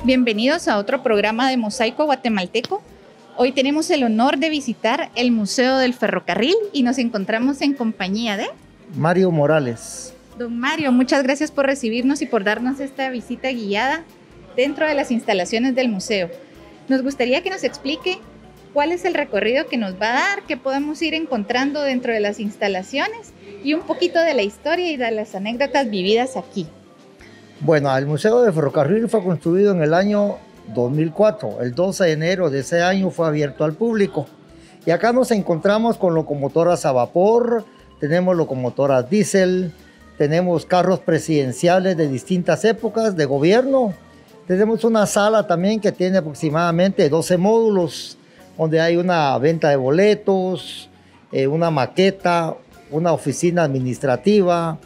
Bienvenidos a otro programa de Mosaico Guatemalteco. Hoy tenemos el honor de visitar el Museo del Ferrocarril y nos encontramos en compañía de Mario Morales. Don Mario, muchas gracias por recibirnos y por darnos esta visita guiada dentro de las instalaciones del museo. Nos gustaría que nos explique cuál es el recorrido que nos va a dar, qué podemos ir encontrando dentro de las instalaciones y un poquito de la historia y de las anécdotas vividas aquí. Bueno, el Museo del Ferrocarril fue construido en el año 2004. El 12 de enero de ese año fue abierto al público. Y acá nos encontramos con locomotoras a vapor, tenemos locomotoras diésel, tenemos carros presidenciales de distintas épocas de gobierno. Tenemos una sala también que tiene aproximadamente 12 módulos, donde hay una venta de boletos, una maqueta, una oficina administrativa.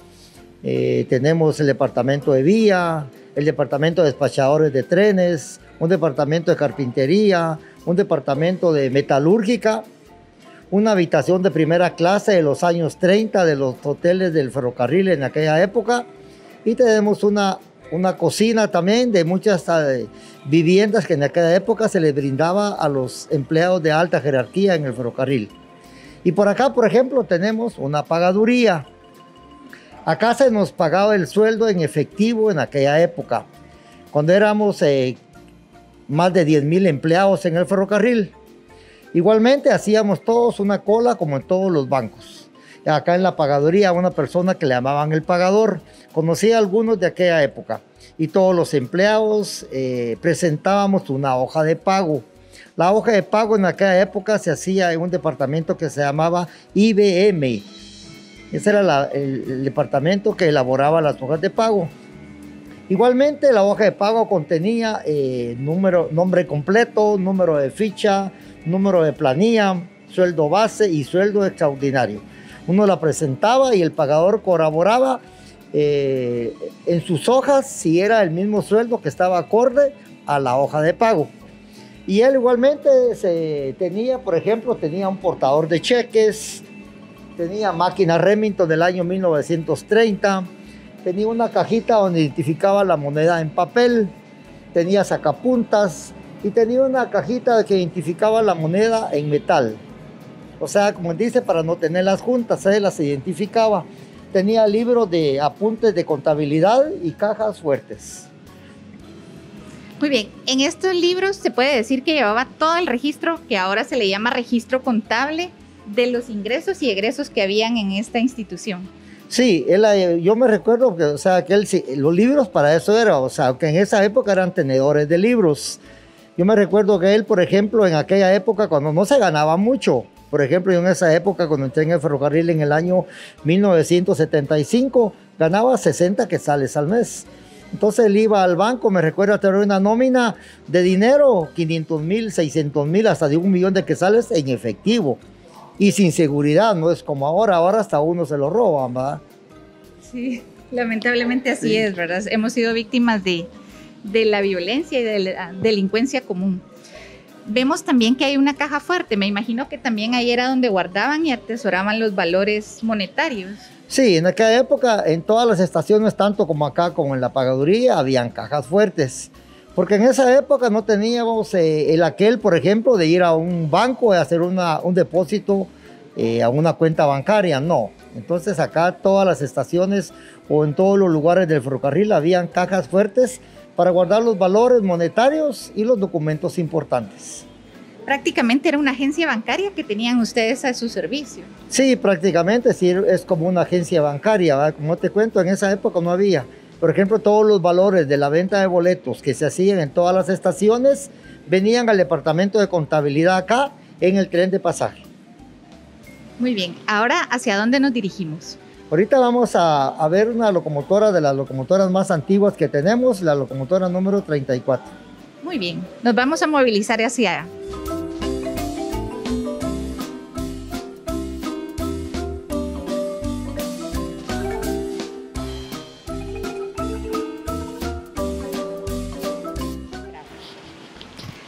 Tenemos el departamento de vía, el departamento de despachadores de trenes, un departamento de carpintería, un departamento de metalúrgica, una habitación de primera clase de los años 30 de los hoteles del ferrocarril en aquella época, y tenemos una cocina también de muchas viviendas que en aquella época se les brindaba a los empleados de alta jerarquía en el ferrocarril. Y por acá, por ejemplo, tenemos una pagaduría. Acá se nos pagaba el sueldo en efectivo en aquella época, cuando éramos más de 10,000 empleados en el ferrocarril. Igualmente hacíamos todos una cola como en todos los bancos. Acá en la pagaduría una persona que le llamaban el pagador, conocía a algunos de aquella época. Y todos los empleados presentábamos una hoja de pago. La hoja de pago en aquella época se hacía en un departamento que se llamaba IBM. Ese era el departamento que elaboraba las hojas de pago. Igualmente la hoja de pago contenía nombre completo, número de ficha, número de planilla, sueldo base y sueldo extraordinario. Uno la presentaba y el pagador corroboraba en sus hojas si era el mismo sueldo que estaba acorde a la hoja de pago. Y él igualmente tenía, por ejemplo, tenía un portador de cheques, tenía máquina Remington del año 1930, tenía una cajita donde identificaba la moneda en papel, tenía sacapuntas y tenía una cajita que identificaba la moneda en metal. O sea, como dice, para no tenerlas juntas, él las identificaba. Tenía libros de apuntes de contabilidad y cajas fuertes. Muy bien, en estos libros se puede decir que llevaba todo el registro, que ahora se le llama registro contable, de los ingresos y egresos que habían en esta institución. Sí, yo me recuerdo que, o sea, que los libros para eso era, o sea, que en esa época eran tenedores de libros. Yo me recuerdo que él, por ejemplo, en aquella época, cuando no se ganaba mucho, por ejemplo, yo en esa época, cuando entré en el ferrocarril en el año 1975, ganaba 60 quetzales al mes. Entonces él iba al banco, me recuerdo tener una nómina de dinero, 500,000, 600,000, hasta de 1,000,000 de quetzales en efectivo. Y sin seguridad, no es como ahora hasta uno se lo roban, ¿verdad? Sí, lamentablemente así sí. Es, ¿verdad? Hemos sido víctimas de la violencia y de la delincuencia común. Vemos también que hay una caja fuerte, me imagino que también ahí era donde guardaban y atesoraban los valores monetarios. Sí, en aquella época, en todas las estaciones, tanto como acá como en la pagaduría, habían cajas fuertes. Porque en esa época no teníamos aquel, por ejemplo, de ir a un banco y hacer un depósito a una cuenta bancaria, no. Entonces acá todas las estaciones o en todos los lugares del ferrocarril habían cajas fuertes para guardar los valores monetarios y los documentos importantes. Prácticamente era una agencia bancaria que tenían ustedes a su servicio. Sí, prácticamente sí, es como una agencia bancaria, ¿verdad? Como te cuento, en esa época no había. Por ejemplo, todos los valores de la venta de boletos que se hacían en todas las estaciones venían al departamento de contabilidad acá en el tren de pasaje. Muy bien, ahora ¿hacia dónde nos dirigimos? Ahorita vamos a ver una locomotora de las locomotoras más antiguas que tenemos, la locomotora número 34. Muy bien, nos vamos a movilizar hacia allá.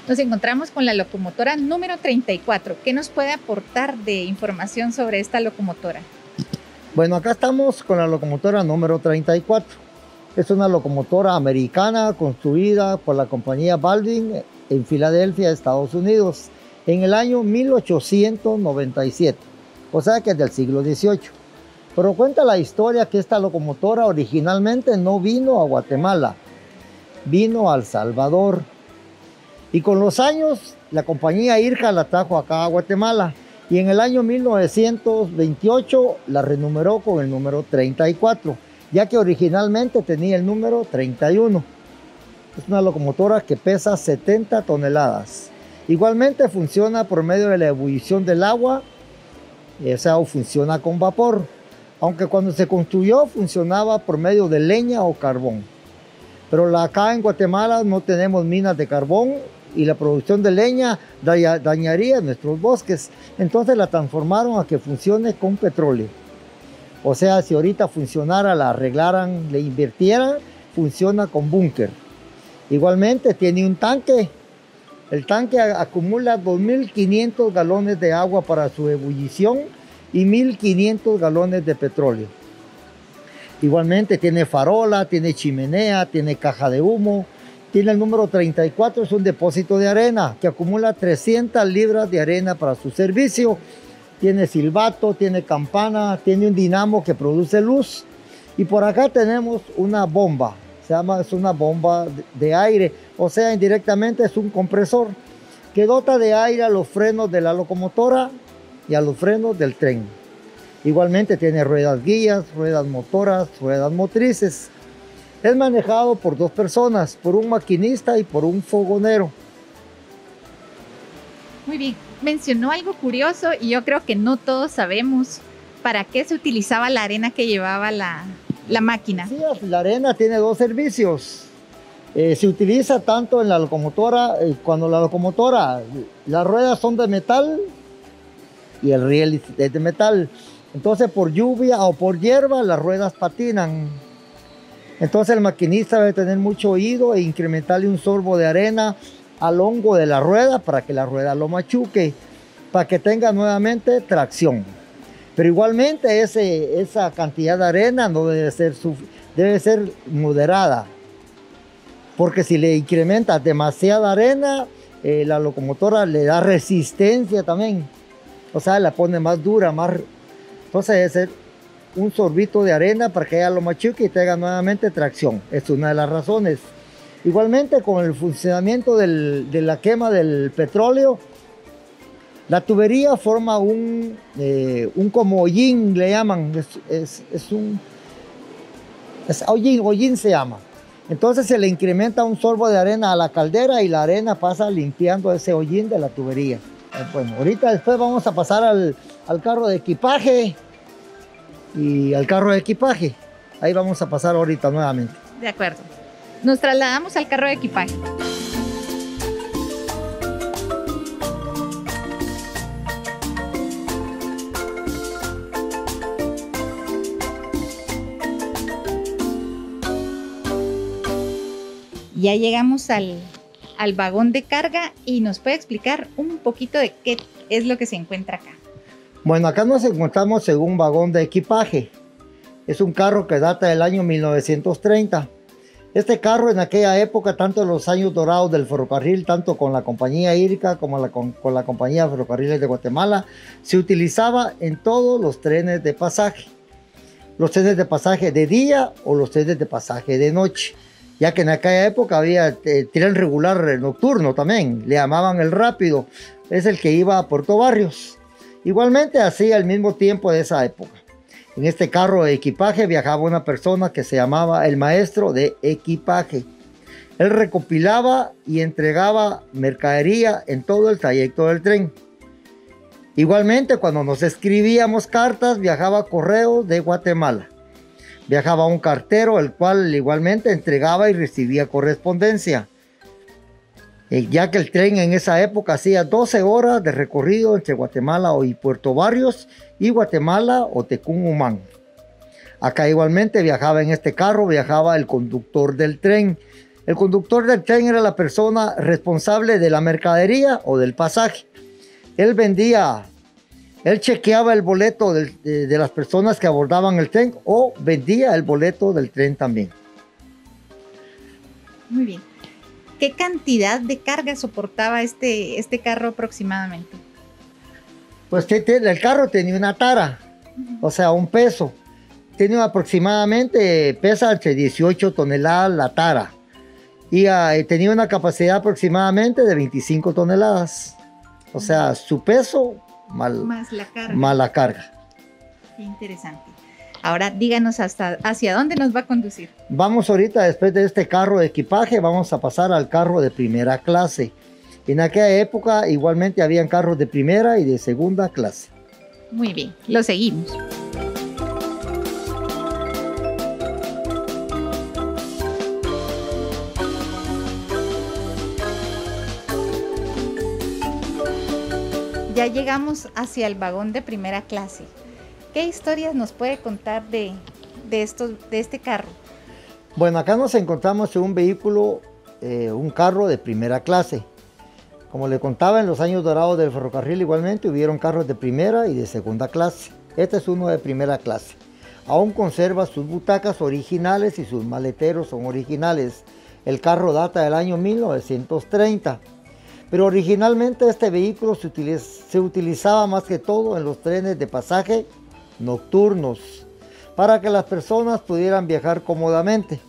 Nos encontramos con la locomotora número 34. ¿Qué nos puede aportar de información sobre esta locomotora? Bueno, acá estamos con la locomotora número 34. Es una locomotora americana construida por la compañía Baldwin en Filadelfia, Estados Unidos, en el año 1897, o sea que es del siglo XVIII. Pero cuenta la historia que esta locomotora originalmente no vino a Guatemala, vino a El Salvador. Y con los años, la compañía IRCA la trajo acá a Guatemala. Y en el año 1928 la renumeró con el número 34, ya que originalmente tenía el número 31. Es una locomotora que pesa 70 toneladas. Igualmente funciona por medio de la ebullición del agua, o sea, funciona con vapor. Aunque cuando se construyó funcionaba por medio de leña o carbón. Pero acá en Guatemala no tenemos minas de carbón y la producción de leña dañaría nuestros bosques. Entonces la transformaron a que funcione con petróleo. O sea, si ahorita funcionara, la arreglaran, le invirtieran, funciona con búnker. Igualmente tiene un tanque. El tanque acumula 2.500 galones de agua para su ebullición y 1.500 galones de petróleo. Igualmente tiene farola, tiene chimenea, tiene caja de humo. Tiene el número 34, es un depósito de arena que acumula 300 libras de arena para su servicio. Tiene silbato, tiene campana, tiene un dinamo que produce luz. Y por acá tenemos una bomba, es una bomba de aire, o sea, indirectamente es un compresor que dota de aire a los frenos de la locomotora y a los frenos del tren. Igualmente tiene ruedas guías, ruedas motoras, ruedas motrices. Es manejado por dos personas, por un maquinista y por un fogonero. Muy bien, mencionó algo curioso y yo creo que no todos sabemos para qué se utilizaba la arena que llevaba la máquina. Sí, la arena tiene dos servicios. Se utiliza tanto en la locomotora, cuando la locomotora, las ruedas son de metal y el riel es de metal. Entonces por lluvia o por hierba las ruedas patinan. Entonces el maquinista debe tener mucho oído e incrementarle un sorbo de arena al hongo de la rueda para que la rueda lo machuque, para que tenga nuevamente tracción. Pero igualmente esa cantidad de arena no debe ser moderada, porque si le incrementa demasiada arena, la locomotora le da resistencia también, o sea, la pone más dura, entonces debe ser un sorbito de arena para que ella lo machuque y tenga nuevamente tracción. Es una de las razones. Igualmente con el funcionamiento de la quema del petróleo, la tubería forma un como hollín, le llaman, hollín se llama. Entonces se le incrementa un sorbo de arena a la caldera y la arena pasa limpiando ese hollín de la tubería. Bueno, ahorita después vamos a pasar al carro de equipaje y al carro de equipaje. Ahí vamos a pasar ahorita nuevamente. De acuerdo. Nos trasladamos al carro de equipaje. Ya llegamos al vagón de carga y nos puede explicar un poquito de qué es lo que se encuentra acá. Bueno, acá nos encontramos en un vagón de equipaje. Es un carro que data del año 1930. Este carro en aquella época, tanto en los años dorados del ferrocarril, tanto con la compañía IRCA como con la compañía de ferrocarriles de Guatemala, se utilizaba en todos los trenes de pasaje. Los trenes de pasaje de día o los trenes de pasaje de noche. Ya que en aquella época había tren regular nocturno también, le llamaban el rápido, es el que iba a Puerto Barrios. Igualmente hacía al mismo tiempo de esa época. En este carro de equipaje viajaba una persona que se llamaba el maestro de equipaje. Él recopilaba y entregaba mercadería en todo el trayecto del tren. Igualmente cuando nos escribíamos cartas viajaba correos de Guatemala. Viajaba un cartero, el cual igualmente entregaba y recibía correspondencia. Ya que el tren en esa época hacía 12 horas de recorrido entre Guatemala y Puerto Barrios y Guatemala o Tecún-Humán. Acá igualmente viajaba en este carro, viajaba el conductor del tren. El conductor del tren era la persona responsable de la mercadería o del pasaje. Él chequeaba el boleto de las personas que abordaban el tren o vendía el boleto del tren también. Muy bien. ¿Qué cantidad de carga soportaba este carro aproximadamente? Pues el carro tenía una tara, o sea, un peso. Tiene aproximadamente, pesa entre 18 toneladas la tara. Y tenía una capacidad aproximadamente de 25 toneladas. O sea, su peso más la carga. Qué interesante. Ahora díganos hacia dónde nos va a conducir. Vamos ahorita, después de este carro de equipaje, vamos a pasar al carro de primera clase. En aquella época igualmente habían carros de primera y de segunda clase. Muy bien, lo seguimos. Ya llegamos hacia el vagón de primera clase. ¿Qué historias nos puede contar de este carro? Bueno, acá nos encontramos en un vehículo, un carro de primera clase. Como le contaba, en los años dorados del ferrocarril igualmente hubieron carros de primera y de segunda clase. Este es uno de primera clase. Aún conserva sus butacas originales y sus maleteros son originales. El carro data del año 1930. Pero originalmente este vehículo se utilizaba más que todo en los trenes de pasaje nocturnos para que las personas pudieran viajar cómodamente,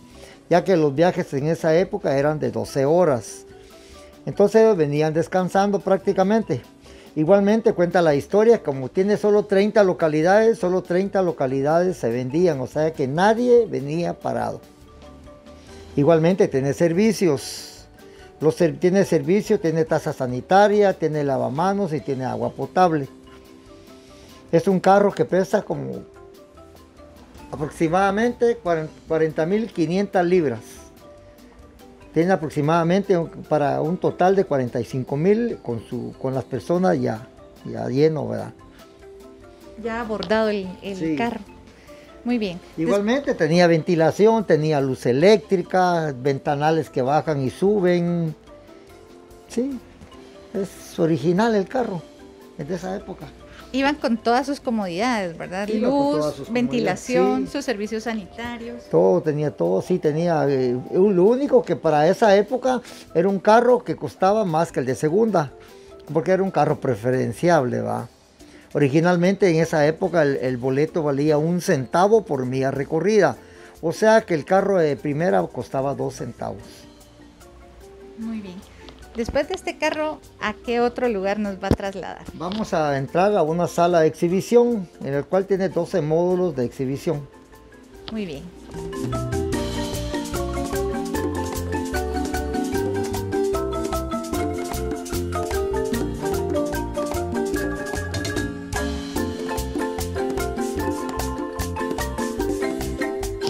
ya que los viajes en esa época eran de 12 horas. Entonces ellos venían descansando prácticamente. Igualmente cuenta la historia, como tiene solo 30 localidades se vendían, o sea que nadie venía parado. Igualmente tiene servicios. Tiene servicio, tiene tasa sanitaria, tiene lavamanos y tiene agua potable. Es un carro que pesa como aproximadamente 40.500 libras. Tiene aproximadamente para un total de 45.000 con las personas ya lleno, ¿verdad? Ya abordado el sí. Carro. Muy bien. Igualmente tenía ventilación, tenía luz eléctrica, ventanales que bajan y suben. Sí, es original el carro, es de esa época. Iban con todas sus comodidades, ¿verdad? Luz, ventilación, sí. Sus servicios sanitarios. Todo tenía, sí tenía. Lo único que para esa época era un carro que costaba más que el de segunda, porque era un carro preferenciable, ¿va? Originalmente en esa época el boleto valía 1 centavo por milla recorrida. O sea que el carro de primera costaba 2 centavos. Muy bien. Después de este carro, ¿a qué otro lugar nos va a trasladar? Vamos a entrar a una sala de exhibición, en el cual tiene 12 módulos de exhibición. Muy bien.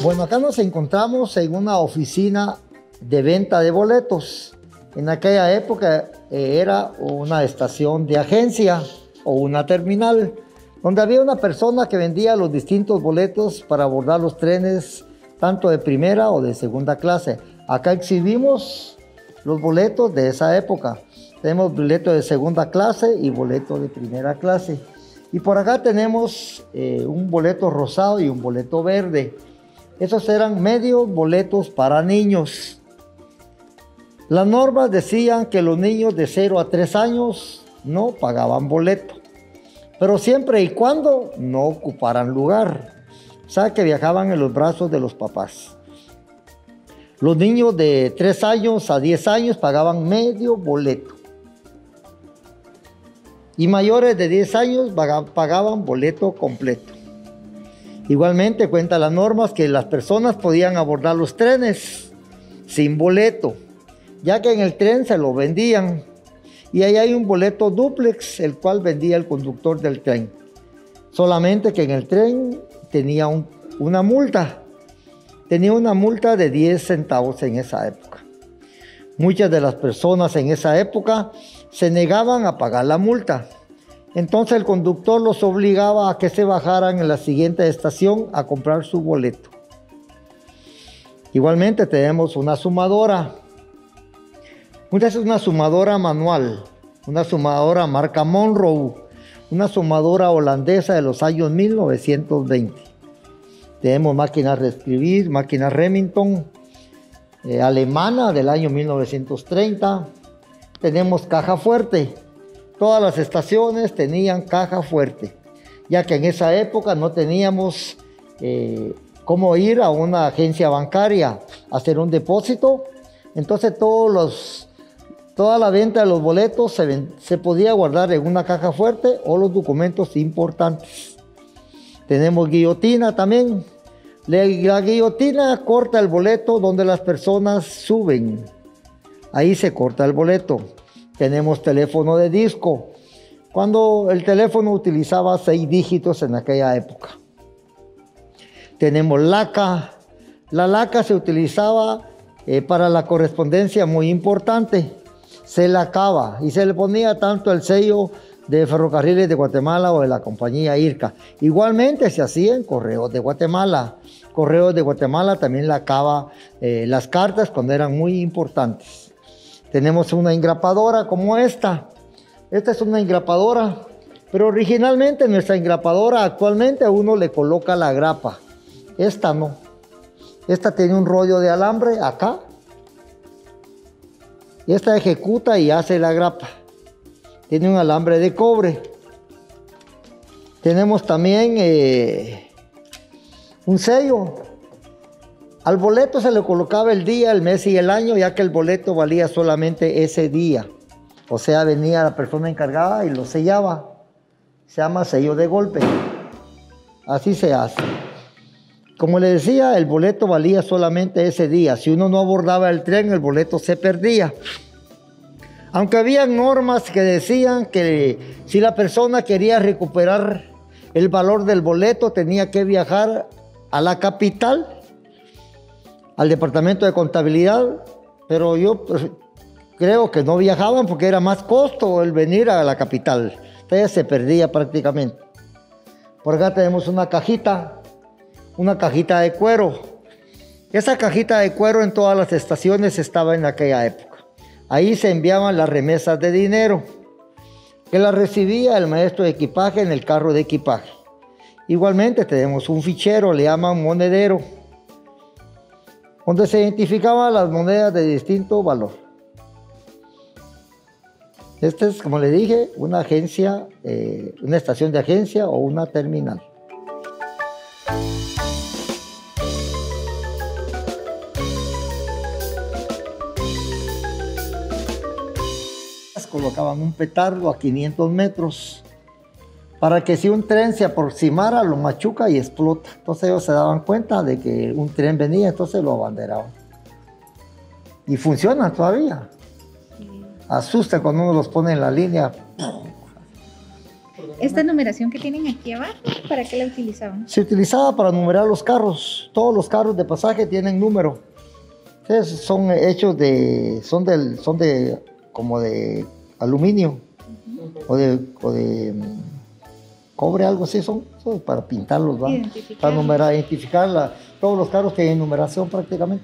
Bueno, acá nos encontramos en una oficina de venta de boletos. En aquella época era una estación de agencia o una terminal, donde había una persona que vendía los distintos boletos para abordar los trenes, tanto de primera o de segunda clase. Acá exhibimos los boletos de esa época. Tenemos boleto de segunda clase y boleto de primera clase. Y por acá tenemos un boleto rosado y un boleto verde. Esos eran medios boletos para niños. Las normas decían que los niños de 0 a 3 años no pagaban boleto, pero siempre y cuando no ocuparan lugar, o sea que viajaban en los brazos de los papás. Los niños de 3 años a 10 años pagaban medio boleto. Y mayores de 10 años pagaban boleto completo. Igualmente cuenta las normas que las personas podían abordar los trenes sin boleto, ya que en el tren se lo vendían. Y ahí hay un boleto dúplex, el cual vendía el conductor del tren. Solamente que en el tren tenía una multa. Tenía una multa de 10 centavos en esa época. Muchas de las personas en esa época se negaban a pagar la multa. Entonces el conductor los obligaba a que se bajaran en la siguiente estación a comprar su boleto. Igualmente tenemos una sumadora. Esta es una sumadora manual, una sumadora marca Monroe, una sumadora holandesa de los años 1920. Tenemos máquinas de escribir, máquinas Remington. alemana del año 1930. Tenemos caja fuerte. Todas las estaciones tenían caja fuerte, ya que en esa época no teníamos cómo ir a una agencia bancaria a hacer un depósito. Entonces toda la venta de los boletos se podía guardar en una caja fuerte o los documentos importantes. Tenemos guillotina también. La guillotina corta el boleto donde las personas suben. Ahí se corta el boleto. Tenemos teléfono de disco, cuando el teléfono utilizaba 6 dígitos en aquella época. Tenemos laca. La laca se utilizaba para la correspondencia muy importante. Se lacaba y se le ponía tanto el sello de Ferrocarriles de Guatemala o de la compañía IRCA. Igualmente se hacía en Correos de Guatemala. Correos de Guatemala también lacaba las cartas cuando eran muy importantes. Tenemos una engrapadora como esta. Esta es una engrapadora, pero originalmente nuestra engrapadora actualmente a uno le coloca la grapa. Esta no. Esta tiene un rollo de alambre acá. Esta ejecuta y hace la grapa. Tiene un alambre de cobre. Tenemos también un sello. Al boleto se le colocaba el día, el mes y el año, ya que el boleto valía solamente ese día. O sea, venía la persona encargada y lo sellaba. Se llama sello de golpe. Así se hace. Como le decía, el boleto valía solamente ese día. Si uno no abordaba el tren, el boleto se perdía. Aunque había normas que decían que si la persona quería recuperar el valor del boleto, tenía que viajar a la capital, al departamento de contabilidad, pero yo creo que no viajaban porque era más costo el venir a la capital. Entonces se perdía prácticamente. Por acá tenemos una cajita de cuero. Esa cajita de cuero en todas las estaciones estaba en aquella época. Ahí se enviaban las remesas de dinero, que las recibía el maestro de equipaje en el carro de equipaje. Igualmente tenemos un fichero, le llaman monedero, donde se identificaban las monedas de distinto valor. Esta es, como le dije, una agencia, una estación de agencia o una terminal. Colocaban un petardo a 500 metros para que si un tren se aproximara lo machuca y explota. Entonces ellos se daban cuenta de que un tren venía, entonces lo abanderaban. Y funcionan todavía. Asusta cuando uno los pone en la línea. ¿Esta numeración que tienen aquí abajo, para qué la utilizaban? Se utilizaba para numerar los carros. Todos los carros de pasaje tienen número. Entonces son hechos como de aluminio o de cobre, algo así, son para pintarlos, ¿va? Para identificar todos los carros tienen numeración prácticamente.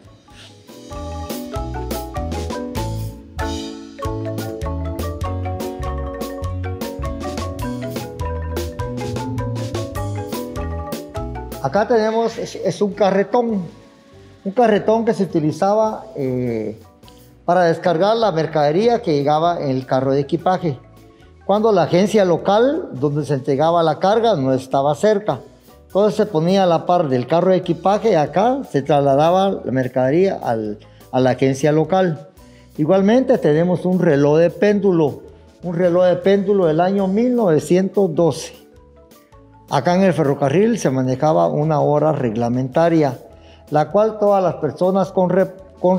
Acá tenemos, es un carretón que se utilizaba para descargar la mercadería que llegaba en el carro de equipaje. Cuando la agencia local donde se entregaba la carga no estaba cerca, entonces se ponía a la par del carro de equipaje y acá se trasladaba la mercadería a la agencia local. Igualmente tenemos un reloj de péndulo del año 1912. Acá en el ferrocarril se manejaba una hora reglamentaria, la cual todas las personas con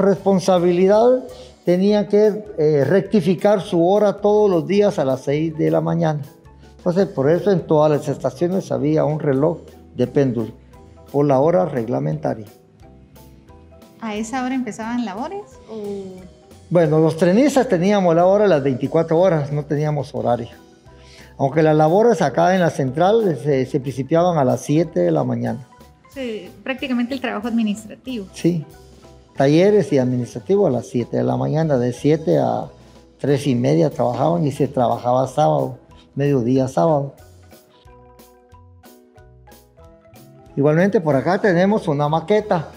responsabilidad tenían que rectificar su hora todos los días a las 6 de la mañana. Entonces, por eso en todas las estaciones había un reloj de péndulo, por la hora reglamentaria. ¿A esa hora empezaban labores? Bueno, los trenistas teníamos la hora las 24 horas, no teníamos horario. Aunque las labores acá en la central se principiaban a las 7 de la mañana. Sí, prácticamente el trabajo administrativo. Sí. Talleres y administrativos a las 7 de la mañana, de 7 a 3:30 trabajaban y se trabajaba sábado, mediodía sábado. Igualmente por acá tenemos una maqueta.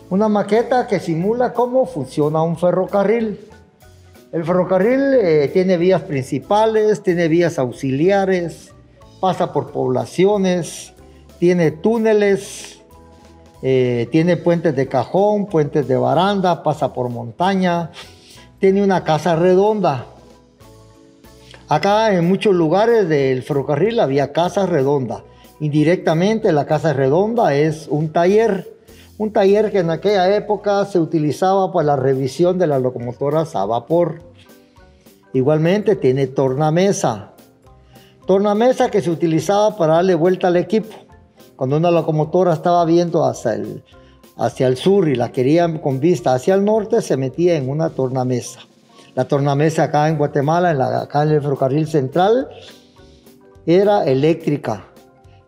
Una maqueta que simula cómo funciona un ferrocarril. El ferrocarril tiene vías principales, tiene vías auxiliares, pasa por poblaciones, tiene túneles, tiene puentes de cajón, puentes de baranda, pasa por montaña, tiene una casa redonda. Acá en muchos lugares del ferrocarril había casas redondas. Indirectamente la casa redonda es un taller que en aquella época se utilizaba para la revisión de las locomotoras a vapor. Igualmente tiene tornamesa que se utilizaba para darle vuelta al equipo. Cuando una locomotora estaba viendo hacia el sur y la querían con vista hacia el norte, se metía en una tornamesa. La tornamesa acá en Guatemala, acá en el ferrocarril central, era eléctrica.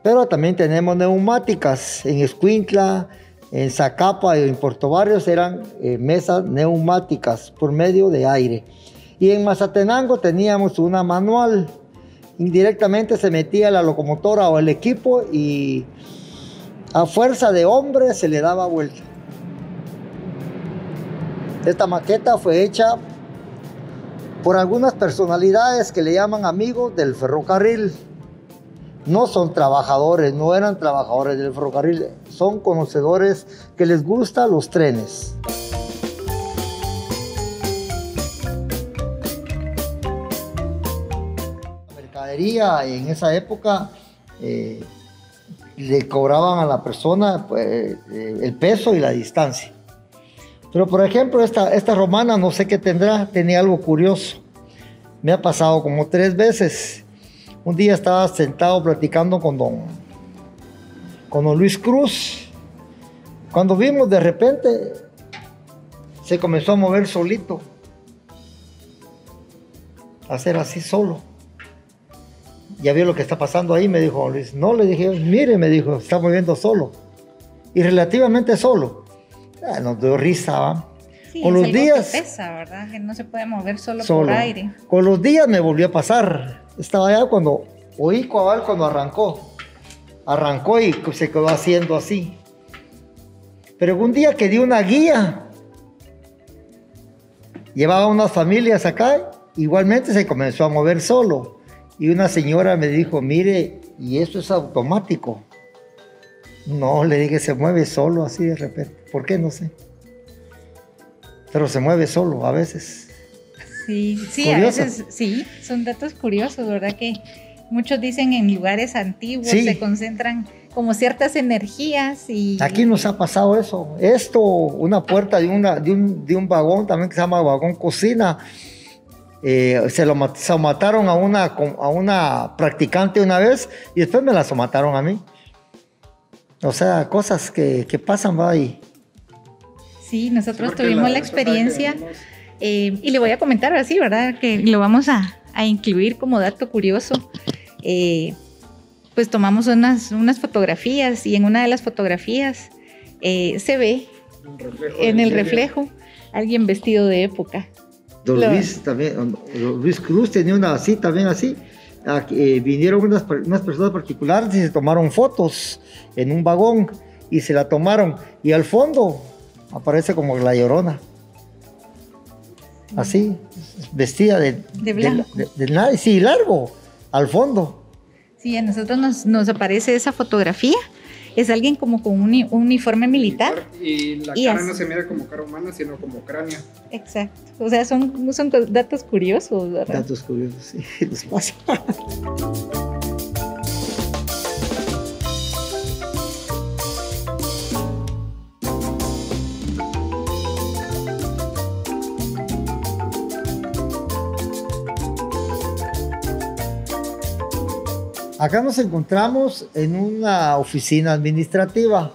Pero también tenemos neumáticas. En Escuintla, en Zacapa y en Puerto Barrios eran mesas neumáticas por medio de aire. Y en Mazatenango teníamos una manual. Indirectamente se metía la locomotora o el equipo y a fuerza de hombre se le daba vuelta. Esta maqueta fue hecha por algunas personalidades que le llaman amigos del ferrocarril. No son trabajadores, no eran trabajadores del ferrocarril, son conocedores que les gustan los trenes. La mercadería en esa época le cobraban a la persona pues, el peso y la distancia. Pero por ejemplo, esta romana, no sé qué tendrá, tenía algo curioso. Me ha pasado como 3 veces. Un día estaba sentado platicando con don Luis Cruz. Cuando vimos, de repente, se comenzó a mover solito. A hacer así solo. Ya vio lo que está pasando ahí, me dijo don Luis. No, le dije, mire, me dijo, está moviendo solo. Y relativamente solo. Nos dio risa, ¿va? Sí, con es los días que pesa, ¿verdad? Que no se puede mover solo por aire. Con los días me volvió a pasar. Estaba allá cuando oí cabal cuando arrancó y se quedó haciendo así. Pero un día que di una guía, llevaba unas familias acá, igualmente se comenzó a mover solo. Y una señora me dijo, mire, y esto es automático. No, le dije, se mueve solo así de repente. ¿Por qué? No sé. Pero se mueve solo a veces. Sí, a veces sí, son datos curiosos, ¿verdad? Que muchos dicen en lugares antiguos se concentran como ciertas energías y... Aquí nos ha pasado eso. Una puerta de un vagón también que se llama vagón cocina. Se mataron a una practicante una vez y después me la somataron a mí. O sea, cosas que pasan, va ahí. Sí, nosotros tuvimos la experiencia y le voy a comentar así, ¿verdad? Que lo vamos a incluir como dato curioso. Pues tomamos unas fotografías y en una de las fotografías se ve en el reflejo alguien vestido de época. Don Luis también, Luis Cruz tenía una así, también así. Vinieron unas personas particulares y se tomaron fotos en un vagón y se la tomaron y al fondo aparece como la Llorona así, vestida de blanco, sí, largo, al fondo. Sí, a nosotros nos aparece esa fotografía. Es alguien como con un uniforme militar. Y la cara no se mira como cara humana, sino como cráneo. Exacto. O sea, son datos curiosos, ¿verdad? Datos curiosos, sí, nos pasa. Acá nos encontramos en una oficina administrativa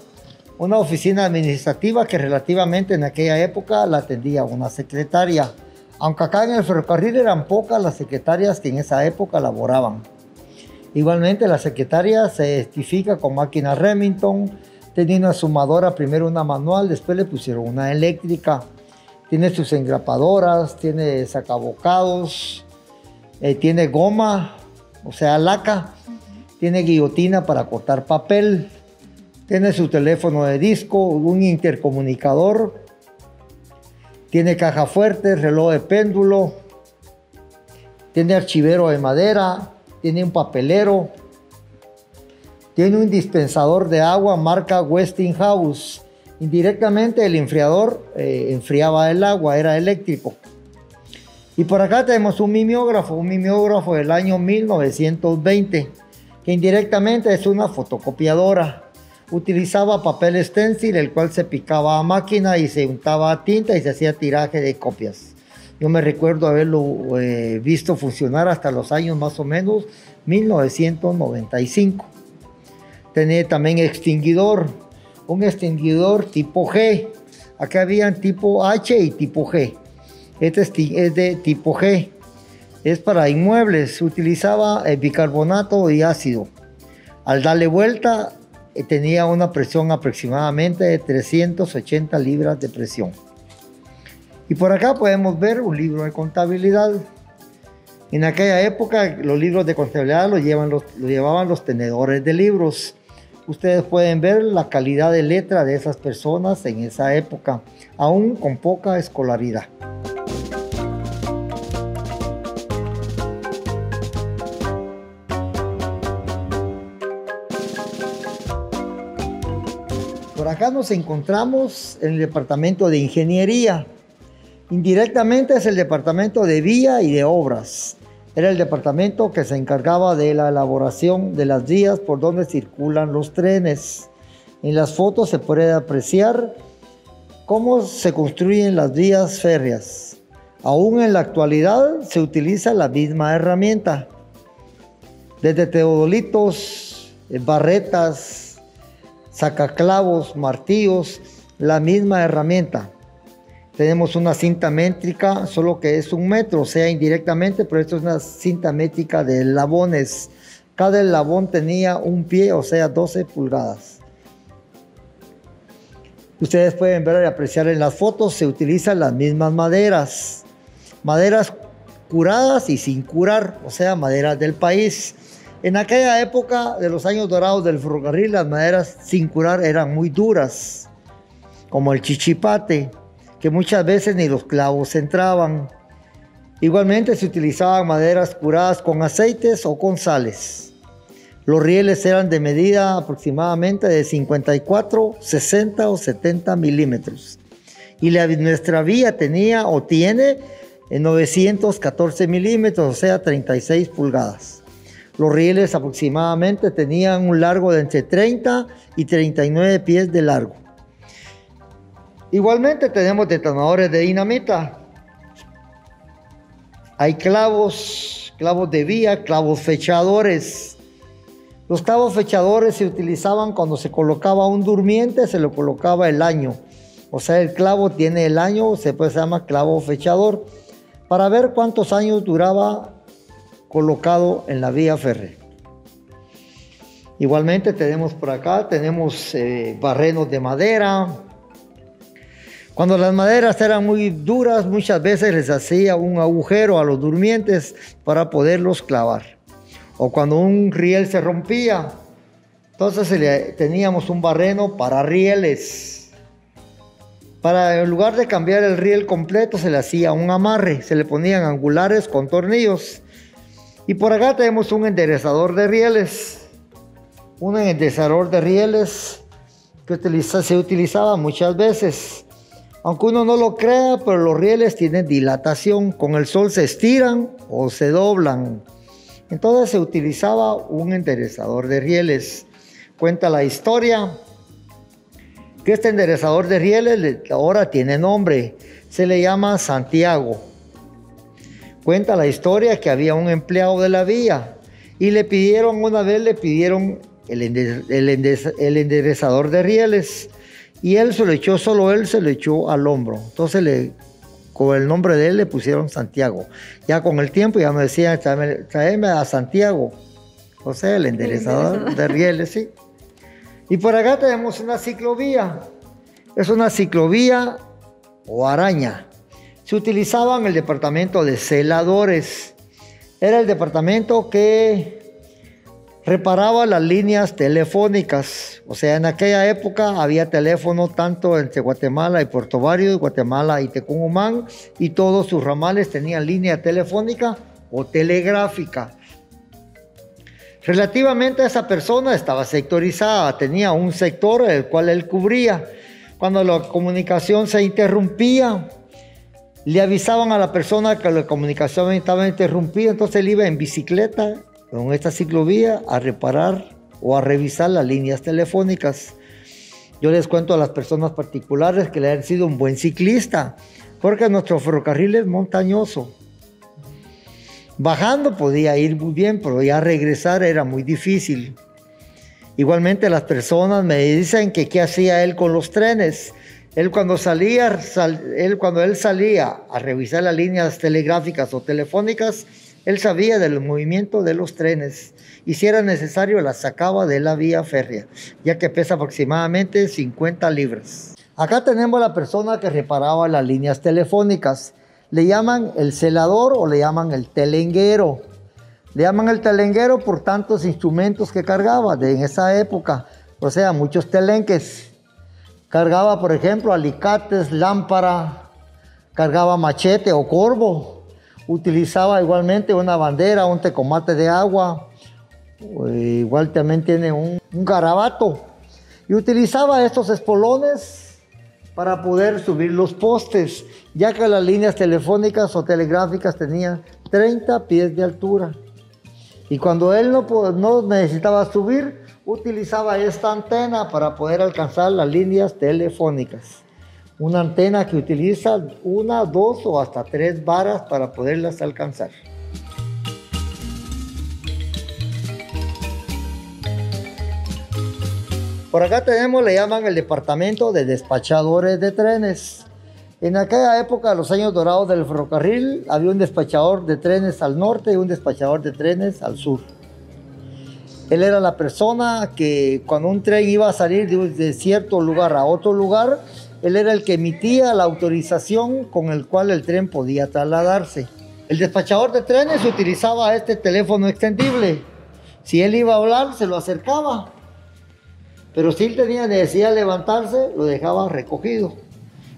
que relativamente en aquella época la atendía una secretaria, aunque acá en el ferrocarril eran pocas las secretarias que en esa época laboraban. Igualmente la secretaria se identifica con máquina Remington, tenía una sumadora, primero una manual, después le pusieron una eléctrica, tiene sus engrapadoras, tiene sacabocados, tiene goma, o sea laca, tiene guillotina para cortar papel, Tiene su teléfono de disco, un intercomunicador. Tiene caja fuerte, reloj de péndulo. Tiene archivero de madera. Tiene un papelero. Tiene un dispensador de agua marca Westinghouse. Indirectamente el enfriador enfriaba el agua, era eléctrico. Y por acá tenemos un mimeógrafo del año 1920, que indirectamente es una fotocopiadora. Utilizaba papel stencil, el cual se picaba a máquina y se untaba tinta y se hacía tiraje de copias. Yo me recuerdo haberlo visto funcionar hasta los años más o menos 1995. Tenía también extinguidor, un extinguidor tipo G. Acá habían tipo H y tipo G. Este es de tipo G. Es para inmuebles. Utilizaba bicarbonato y ácido. Al darle vuelta, tenía una presión aproximadamente de 380 libras de presión. Y por acá podemos ver un libro de contabilidad. En aquella época los libros de contabilidad los llevaban los tenedores de libros. Ustedes pueden ver la calidad de letra de esas personas en esa época, aún con poca escolaridad. Por acá nos encontramos en el departamento de ingeniería. Indirectamente es el departamento de vía y de obras. Era el departamento que se encargaba de la elaboración de las vías por donde circulan los trenes. En las fotos se puede apreciar cómo se construyen las vías férreas. Aún en la actualidad se utiliza la misma herramienta. Desde teodolitos, barretas, sacaclavos, martillos, la misma herramienta. Tenemos una cinta métrica, solo que es 1 metro, o sea, indirectamente, pero esto es una cinta métrica de eslabones. Cada eslabón tenía 1 pie, o sea, 12 pulgadas. Ustedes pueden ver y apreciar en las fotos, se utilizan las mismas maderas. Maderas curadas y sin curar, o sea, maderas del país. En aquella época de los años dorados del ferrocarril, las maderas sin curar eran muy duras, como el chichipate, que muchas veces ni los clavos entraban. Igualmente se utilizaban maderas curadas con aceites o con sales. Los rieles eran de medida aproximadamente de 54, 60 o 70 milímetros. Y nuestra vía tenía o tiene 914 milímetros, o sea, 36 pulgadas. Los rieles aproximadamente tenían un largo de entre 30 y 39 pies de largo. Igualmente tenemos detonadores de dinamita. Hay clavos de vía, clavos fechadores. Los clavos fechadores se utilizaban cuando se colocaba un durmiente, se le colocaba el año. O sea, el clavo tiene el año, se llama clavo fechador, para ver cuántos años duraba colocado en la vía férrea. Igualmente tenemos por acá, tenemos barrenos de madera. Cuando las maderas eran muy duras, muchas veces les hacía un agujero a los durmientes para poderlos clavar. O cuando un riel se rompía, entonces teníamos un barreno para rieles. En lugar de cambiar el riel completo, se le hacía un amarre, se le ponían angulares con tornillos. Y por acá tenemos un enderezador de rieles. Un enderezador de rieles que se utilizaba muchas veces. Aunque uno no lo crea, pero los rieles tienen dilatación. Con el sol se estiran o se doblan. Entonces se utilizaba un enderezador de rieles. Cuenta la historia que este enderezador de rieles ahora tiene nombre. Se le llama Santiago. Cuenta la historia que había un empleado de la vía y una vez le pidieron el enderezador de rieles. Y él se lo echó al hombro. Entonces con el nombre de él le pusieron Santiago. Ya con el tiempo ya me decían, tráeme a Santiago. O sea, el enderezador de rieles, sí. Y por acá tenemos una ciclovía. Es una ciclovía o araña. Se utilizaba en el departamento de celadores. Era el departamento que reparaba las líneas telefónicas. O sea, en aquella época había teléfono tanto entre Guatemala y Puerto Vario, Guatemala y Tecumumán, y todos sus ramales tenían línea telefónica o telegráfica. Relativamente a esa persona estaba sectorizada, tenía un sector el cual él cubría. Cuando la comunicación se interrumpía, le avisaban a la persona que la comunicación estaba interrumpida, entonces él iba en bicicleta con esta ciclovía a reparar o a revisar las líneas telefónicas. Yo les cuento a las personas particulares que le han sido un buen ciclista, porque nuestro ferrocarril es montañoso. Bajando podía ir muy bien, pero ya regresar era muy difícil. Igualmente las personas me dicen que qué hacía él con los trenes. Cuando él salía a revisar las líneas telegráficas o telefónicas, él sabía del movimiento de los trenes y si era necesario las sacaba de la vía férrea, ya que pesa aproximadamente 50 libras. Acá tenemos a la persona que reparaba las líneas telefónicas. Le llaman el celador o le llaman el telenguero. Le llaman el telenguero por tantos instrumentos que cargaba en esa época. O sea, muchos telenques. Cargaba, por ejemplo, alicates, lámpara, cargaba machete o corvo. Utilizaba igualmente una bandera, un tecomate de agua. Igual también tiene un garabato. Y utilizaba estos espolones para poder subir los postes, ya que las líneas telefónicas o telegráficas tenían 30 pies de altura. Y cuando él no necesitaba subir, utilizaba esta antena para poder alcanzar las líneas telefónicas. Una antena que utiliza 1, 2 o hasta 3 varas para poderlas alcanzar. Por acá tenemos, le llaman el departamento de despachadores de trenes. En aquella época, los años dorados del ferrocarril, había un despachador de trenes al norte y un despachador de trenes al sur. Él era la persona que cuando un tren iba a salir de cierto lugar a otro lugar, él era el que emitía la autorización con el cual el tren podía trasladarse. El despachador de trenes utilizaba este teléfono extendible. Si él iba a hablar, se lo acercaba. Pero si él tenía necesidad de levantarse, lo dejaba recogido.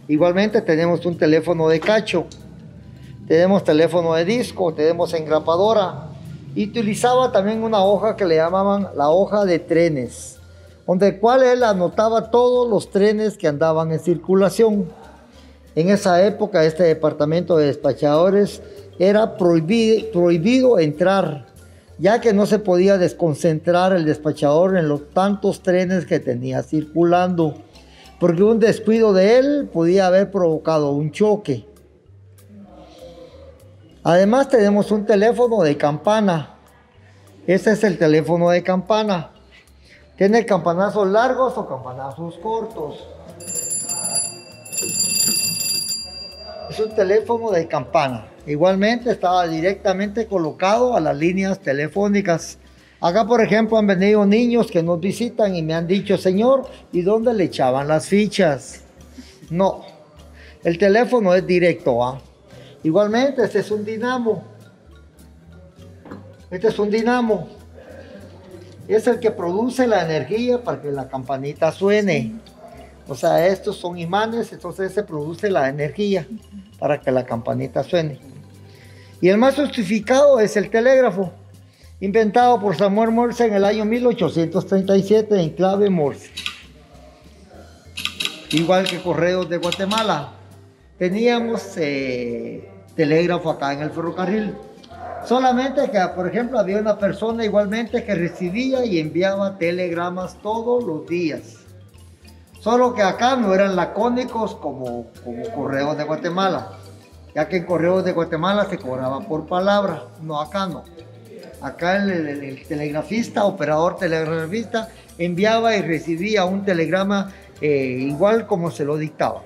Igualmente tenemos un teléfono de cacho, tenemos teléfono de disco, tenemos engrapadora. Y utilizaba también una hoja que le llamaban la hoja de trenes, donde cual él anotaba todos los trenes que andaban en circulación. En esa época, este departamento de despachadores era prohibido entrar, ya que no se podía desconcentrar el despachador en los tantos trenes que tenía circulando, porque un descuido de él podía haber provocado un choque. Además tenemos un teléfono de campana. Este es el teléfono de campana. Tiene campanazos largos o campanazos cortos. Es un teléfono de campana. Igualmente estaba directamente colocado a las líneas telefónicas. Acá, por ejemplo, han venido niños que nos visitan y me han dicho, señor, ¿y dónde le echaban las fichas? No, el teléfono es directo, ¿ah? Igualmente, este es un dinamo. Este es un dinamo. Es el que produce la energía para que la campanita suene. O sea, estos son imanes, entonces se produce la energía para que la campanita suene. Y el más justificado es el telégrafo, inventado por Samuel Morse en el año 1837 en clave Morse. Igual que Correos de Guatemala. Teníamos telégrafo acá en el ferrocarril. Solamente que, por ejemplo, había una persona igualmente que recibía y enviaba telegramas todos los días. Solo que acá no eran lacónicos como Correos de Guatemala, ya que en Correos de Guatemala se cobraba por palabra. No, acá no. Acá el telegrafista, operador telegrafista, enviaba y recibía un telegrama igual como se lo dictaba.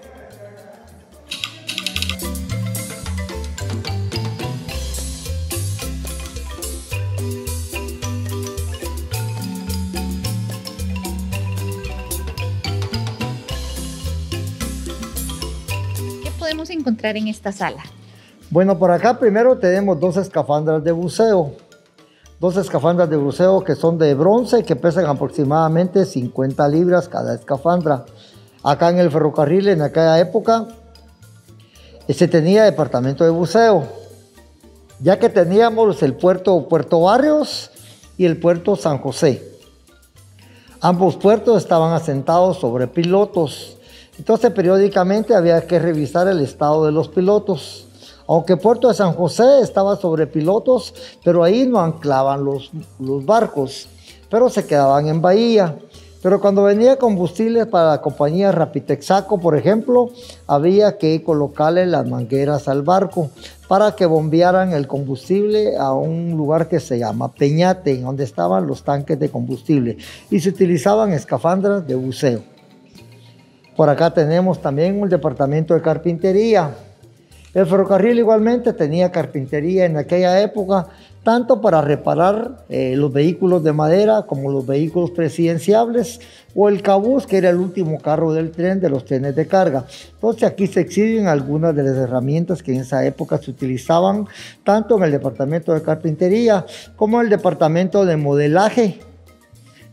Podemos encontrar en esta sala? Bueno, por acá primero tenemos 2 escafandras de buceo. 2 escafandras de buceo que son de bronce, que pesan aproximadamente 50 libras cada escafandra. Acá en el ferrocarril, en aquella época, se tenía departamento de buceo, ya que teníamos el Puerto Barrios y el Puerto San José. Ambos puertos estaban asentados sobre pilotos, entonces periódicamente había que revisar el estado de los pilotos. Aunque Puerto de San José estaba sobre pilotos, pero ahí no anclaban los barcos, pero se quedaban en bahía. Pero cuando venía combustible para la compañía Rapitexaco, por ejemplo, había que colocarle las mangueras al barco para que bombearan el combustible a un lugar que se llama Peñate, donde estaban los tanques de combustible, y se utilizaban escafandras de buceo. Por acá tenemos también un departamento de carpintería. El ferrocarril igualmente tenía carpintería en aquella época, tanto para reparar los vehículos de madera como los vehículos presidenciables o el cabús, que era el último carro del tren de los trenes de carga. Entonces aquí se exhiben algunas de las herramientas que en esa época se utilizaban tanto en el departamento de carpintería como en el departamento de modelaje,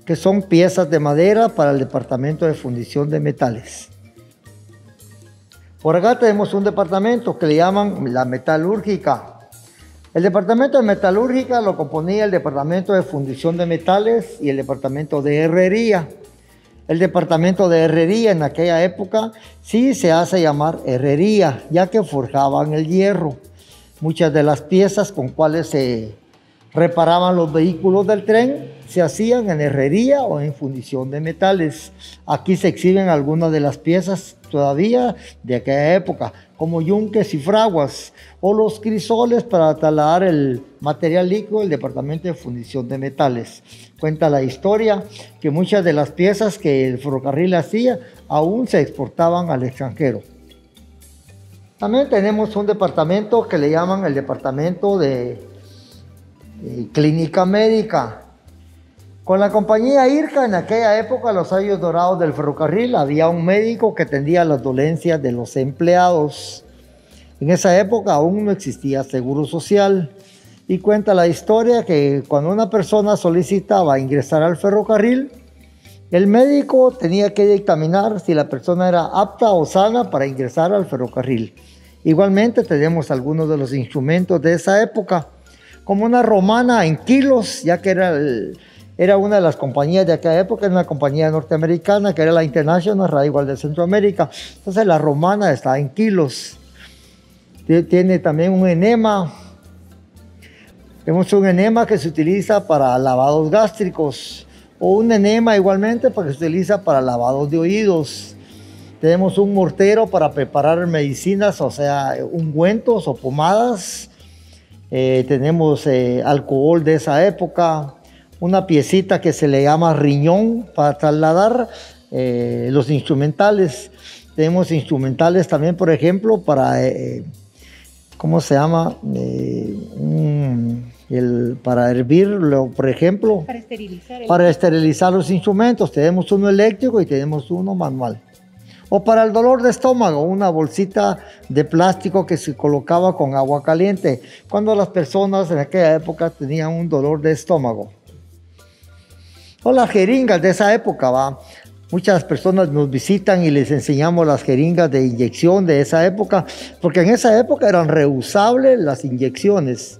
que son piezas de madera para el departamento de fundición de metales. Por acá tenemos un departamento que le llaman la metalúrgica. El departamento de metalúrgica lo componía el departamento de fundición de metales y el departamento de herrería. El departamento de herrería en aquella época sí se hace llamar herrería, ya que forjaban el hierro. Muchas de las piezas con cuales se reparaban los vehículos del tren se hacían en herrería o en fundición de metales. Aquí se exhiben algunas de las piezas todavía de aquella época, como yunques y fraguas, o los crisoles para trasladar el material líquido del departamento de fundición de metales. Cuenta la historia que muchas de las piezas que el ferrocarril hacía aún se exportaban al extranjero. También tenemos un departamento que le llaman el departamento de clínica médica. Con la compañía IRCA, en aquella época, los años dorados del ferrocarril, había un médico que atendía las dolencias de los empleados. En esa época aún no existía seguro social. Y cuenta la historia que cuando una persona solicitaba ingresar al ferrocarril, el médico tenía que dictaminar si la persona era apta o sana para ingresar al ferrocarril. Igualmente tenemos algunos de los instrumentos de esa época, como una romana en kilos, ya que era una de las compañías de aquella época, era una compañía norteamericana que era la International Railway de Centroamérica. Entonces la romana está en kilos. Tiene también un enema. Tenemos un enema que se utiliza para lavados gástricos, o un enema igualmente que se utiliza para lavados de oídos. Tenemos un mortero para preparar medicinas, o sea, ungüentos o pomadas. Tenemos alcohol de esa época, una piecita que se le llama riñón para trasladar los instrumentales. Tenemos instrumentales también, por ejemplo, para, ¿cómo se llama? Para hervirlo, por ejemplo. Para esterilizar los instrumentos. Tenemos uno eléctrico y tenemos uno manual. O para el dolor de estómago, una bolsita de plástico que se colocaba con agua caliente cuando las personas en aquella época tenían un dolor de estómago. O las jeringas de esa época, ¿va? Muchas personas nos visitan y les enseñamos las jeringas de inyección de esa época, porque en esa época eran reusables las inyecciones.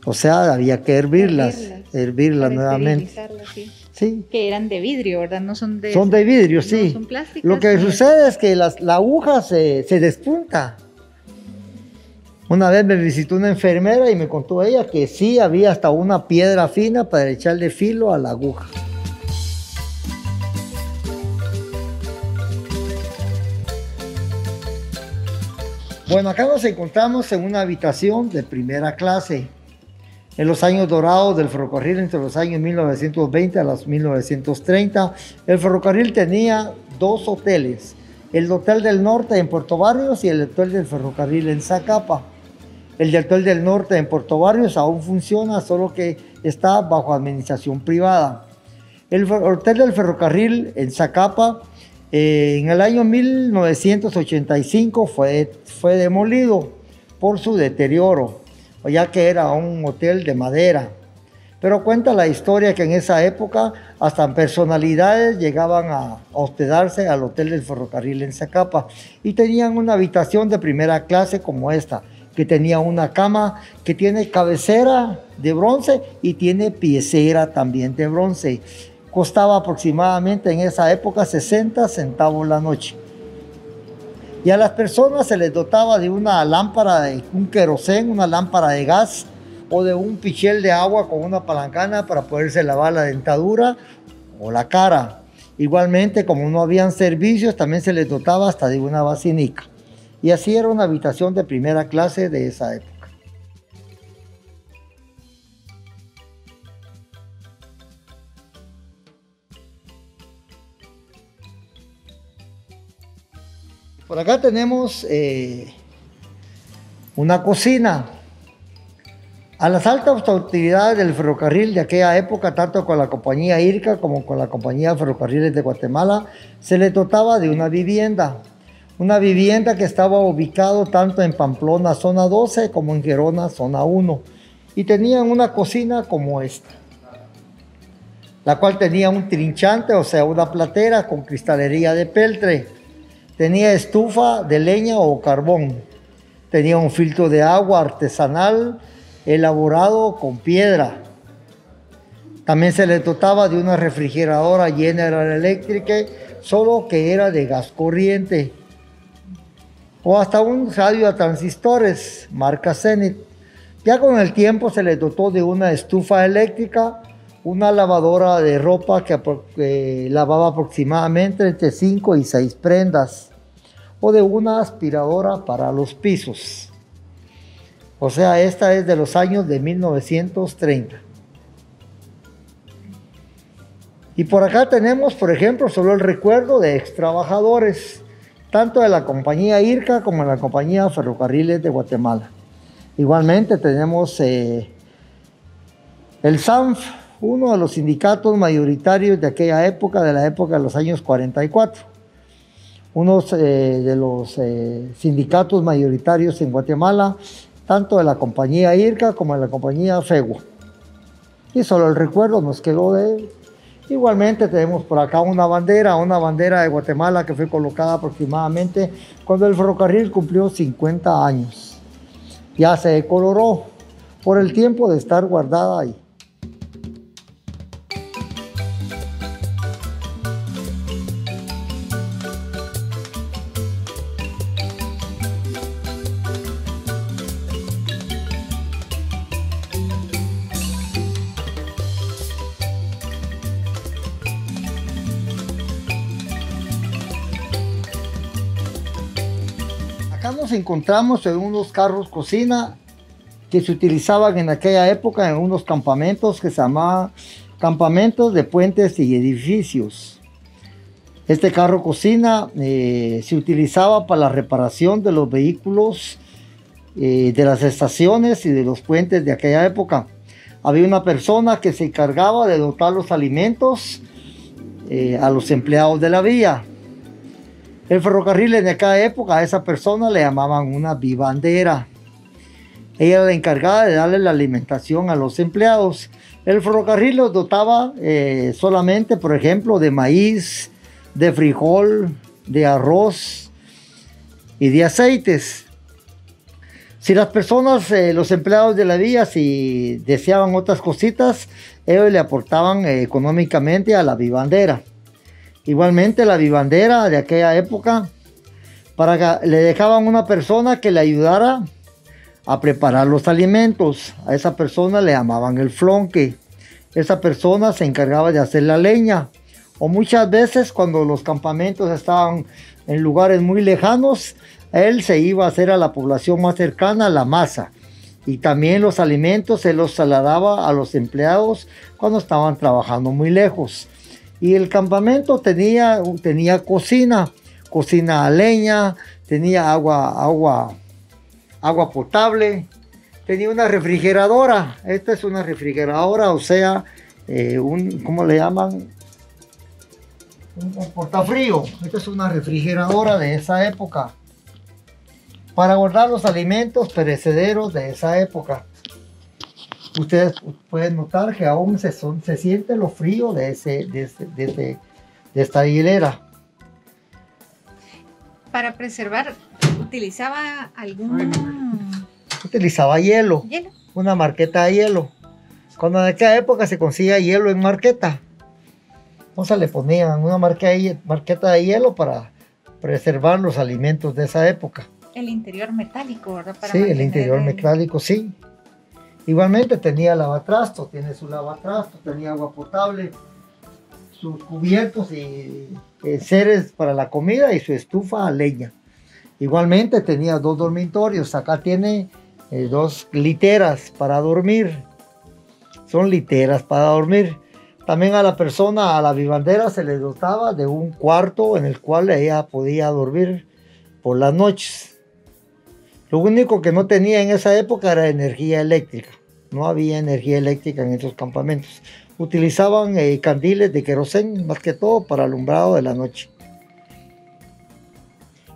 O sea, había que hervirlas nuevamente. Sí. Sí. Que eran de vidrio, ¿verdad? No son de... Son de vidrio, sí. No son plásticas. Lo que sucede es que la aguja se despunta. Una vez me visitó una enfermera y me contó ella que sí había hasta una piedra fina para echarle filo a la aguja. Bueno, acá nos encontramos en una habitación de primera clase. En los años dorados del ferrocarril, entre los años 1920 a los 1930, el ferrocarril tenía 2 hoteles. El Hotel del Norte en Puerto Barrios y el Hotel del Ferrocarril en Zacapa. El Hotel del Norte en Puerto Barrios aún funciona, solo que está bajo administración privada. El Hotel del Ferrocarril en Zacapa, en el año 1985 fue demolido por su deterioro, ya que era un hotel de madera. Pero cuenta la historia que en esa época hasta personalidades llegaban a hospedarse al hotel del ferrocarril en Zacapa y tenían una habitación de primera clase como esta, que tenía una cama que tiene cabecera de bronce y tiene piecera también de bronce. Costaba aproximadamente en esa época 60 centavos la noche. Y a las personas se les dotaba de una lámpara, de un querosén, una lámpara de gas, o de un pichel de agua con una palancana para poderse lavar la dentadura o la cara. Igualmente, como no habían servicios, también se les dotaba hasta de una basinica. Y así era una habitación de primera clase de esa época. Por acá tenemos una cocina. A las altas autoridades del ferrocarril de aquella época, tanto con la compañía IRCA como con la compañía Ferrocarriles de Guatemala, se les dotaba de una vivienda que estaba ubicado tanto en Pamplona, zona 12, como en Gerona, zona 1. Y tenían una cocina como esta, la cual tenía un trinchante, o sea, una platera con cristalería de peltre. Tenía estufa de leña o carbón. Tenía un filtro de agua artesanal elaborado con piedra. También se le dotaba de una refrigeradora General Electric, solo que era de gas corriente. O hasta un radio a transistores, marca Zenith. Ya con el tiempo se le dotó de una estufa eléctrica, una lavadora de ropa que lavaba aproximadamente entre 5 y 6 prendas, o de una aspiradora para los pisos. O sea, esta es de los años de 1930. Y por acá tenemos, por ejemplo, solo el recuerdo de extrabajadores, tanto de la compañía IRCA como de la compañía Ferrocarriles de Guatemala. Igualmente tenemos el SANF, uno de los sindicatos mayoritarios de aquella época, de la época de los años 44. Uno de los sindicatos mayoritarios en Guatemala, tanto de la compañía IRCA como de la compañía FEGUA. Y solo el recuerdo nos quedó de él. Igualmente tenemos por acá una bandera de Guatemala que fue colocada aproximadamente cuando el ferrocarril cumplió 50 años. Ya se decoloró por el tiempo de estar guardada ahí. Acá nos encontramos en unos carros cocina que se utilizaban en aquella época en unos campamentos que se llamaban campamentos de puentes y edificios. Este carro cocina se utilizaba para la reparación de los vehículos de las estaciones y de los puentes de aquella época. Había una persona que se encargaba de dotar los alimentos a los empleados de la vía. El ferrocarril en aquella época a esa persona le llamaban una vivandera. Ella era la encargada de darle la alimentación a los empleados. El ferrocarril los dotaba solamente, por ejemplo, de maíz, de frijol, de arroz y de aceites. Si las personas, los empleados de la vía, si deseaban otras cositas, ellos le aportaban económicamente a la vivandera. Igualmente la vivandera de aquella época, le dejaban una persona que le ayudara a preparar los alimentos. A esa persona le llamaban el flonque. Esa persona se encargaba de hacer la leña. O muchas veces cuando los campamentos estaban en lugares muy lejanos, él se iba a hacer a la población más cercana la masa. Y también los alimentos se los trasladaba a los empleados cuando estaban trabajando muy lejos. Y el campamento tenía cocina a leña, tenía agua potable, tenía una refrigeradora. Esta es una refrigeradora, o sea, ¿cómo le llaman? Un portafrío. Esta es una refrigeradora de esa época, para guardar los alimentos perecederos de esa época. Ustedes pueden notar que aún se siente lo frío de esta hilera. Para preservar, ¿utilizaba Utilizaba hielo, una marqueta de hielo. Cuando en aquella época se conseguía hielo en marqueta, entonces le ponían una marqueta de hielo para preservar los alimentos de esa época. El interior metálico, ¿verdad? Sí, el interior metálico, sí. Igualmente tenía lavatrastos, tiene su lavatrastos, tenía agua potable, sus cubiertos y seres para la comida y su estufa a leña. Igualmente tenía 2 dormitorios, acá tiene 2 literas para dormir. Son literas para dormir. También a la vivandera se le dotaba de un cuarto en el cual ella podía dormir por las noches. Lo único que no tenía en esa época era energía eléctrica. No había energía eléctrica en esos campamentos. Utilizaban candiles de querosén, más que todo para alumbrado de la noche.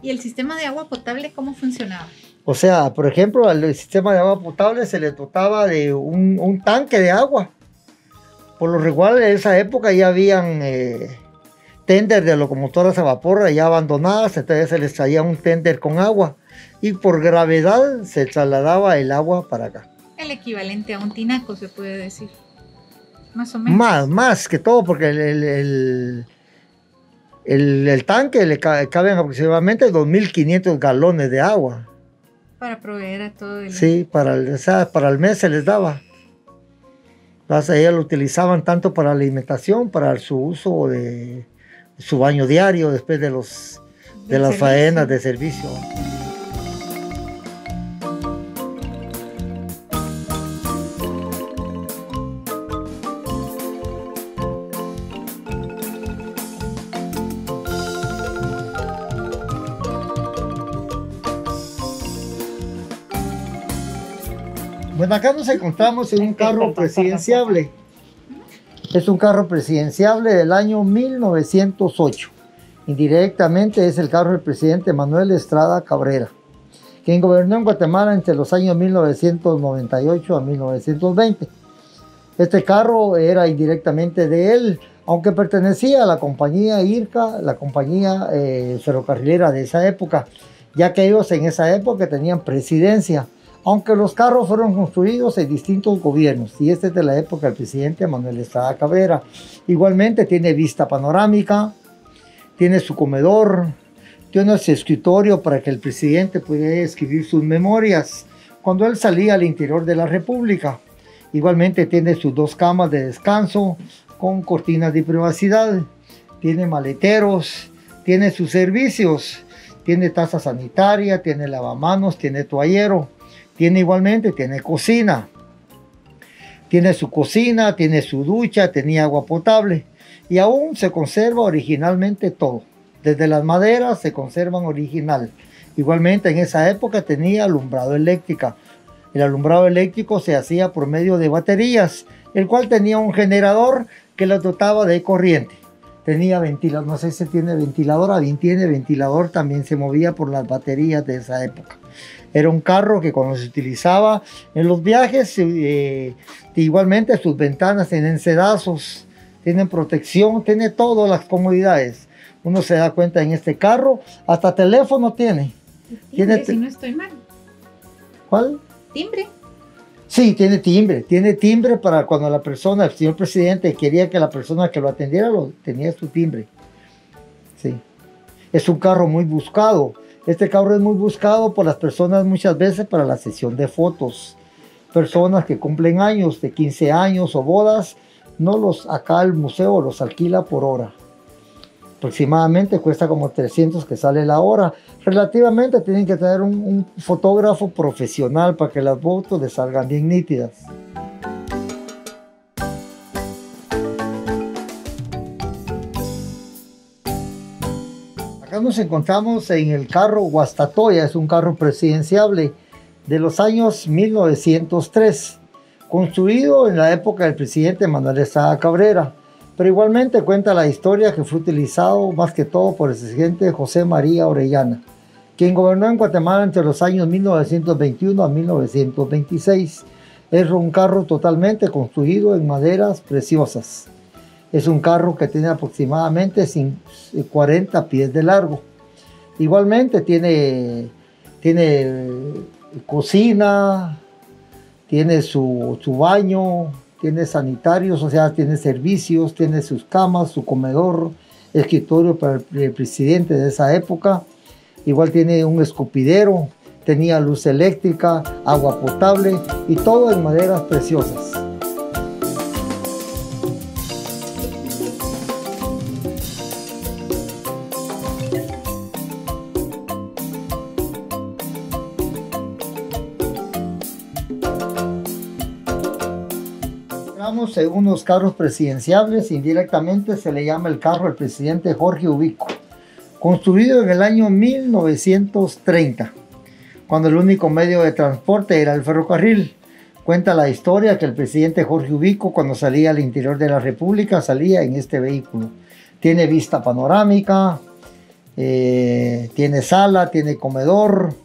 ¿Y el sistema de agua potable cómo funcionaba? O sea, por ejemplo, al sistema de agua potable se le dotaba de un tanque de agua. Por lo regular, en esa época ya habían tender de locomotoras a vapor ya abandonadas, entonces se les traía un tender con agua y por gravedad se trasladaba el agua para acá. El equivalente a un tinaco, se puede decir. Más o menos. Más que todo, porque el tanque le caben aproximadamente 2.500 galones de agua. Para proveer a todo el... Sí, para el mes se les daba. Entonces ellos lo utilizaban tanto para la alimentación, para su uso de su baño diario, después de las faenas de servicio. Bueno, acá nos encontramos en un carro presidenciable. Es un carro presidenciable del año 1908. Indirectamente es el carro del presidente Manuel Estrada Cabrera, quien gobernó en Guatemala entre los años 1998 a 1920. Este carro era indirectamente de él, aunque pertenecía a la compañía IRCA, la compañía ferrocarrilera de esa época, ya que ellos en esa época tenían presidencia. Aunque los carros fueron construidos en distintos gobiernos, y este es de la época del presidente Manuel Estrada Cabrera. Igualmente tiene vista panorámica, tiene su comedor, tiene su escritorio para que el presidente pudiera escribir sus memorias cuando él salía al interior de la República. Igualmente tiene sus 2 camas de descanso con cortinas de privacidad, tiene maleteros, tiene sus servicios, tiene taza sanitaria, tiene lavamanos, tiene toallero. Tiene cocina, tiene su cocina, tiene su ducha, tenía agua potable y aún se conserva originalmente todo. Desde las maderas se conservan original. Igualmente en esa época tenía alumbrado eléctrico. El alumbrado eléctrico se hacía por medio de baterías, el cual tenía un generador que lo dotaba de corriente. Tenía ventilador, no sé si tiene ventilador, bien tiene ventilador, también se movía por las baterías de esa época. Era un carro que cuando se utilizaba en los viajes, igualmente sus ventanas tienen sedazos, tienen protección, tiene todas las comodidades. Uno se da cuenta en este carro, hasta teléfono tiene. Timbre, si no estoy mal. ¿Cuál? Timbre. Sí, tiene timbre para cuando la persona, el señor presidente quería que la persona que lo atendiera tenía su timbre. Sí. Es un carro muy buscado. Este carro es muy buscado por las personas muchas veces para la sesión de fotos. Personas que cumplen años, de 15 años o bodas, acá el museo los alquila por hora. Aproximadamente cuesta como 300 que sale la hora. Relativamente tienen que tener un fotógrafo profesional para que las fotos les salgan bien nítidas. Acá nos encontramos en el carro Guastatoya, es un carro presidenciable de los años 1903, construido en la época del presidente Manuel Estrada Cabrera. Pero igualmente cuenta la historia que fue utilizado más que todo por el presidente José María Orellana, quien gobernó en Guatemala entre los años 1921 a 1926. Es un carro totalmente construido en maderas preciosas. Es un carro que tiene aproximadamente 40 pies de largo. Igualmente tiene cocina, tiene su baño, tiene sanitarios, o sea, tiene servicios, tiene sus camas, su comedor, escritorio para el presidente de esa época. Igual tiene un escupidero, tenía luz eléctrica, agua potable y todo en maderas preciosas. En unos carros presidenciales, indirectamente se le llama el carro del presidente Jorge Ubico, construido en el año 1930, cuando el único medio de transporte era el ferrocarril. Cuenta la historia que el presidente Jorge Ubico, cuando salía al interior de la República, salía en este vehículo. Tiene vista panorámica, tiene sala, tiene comedor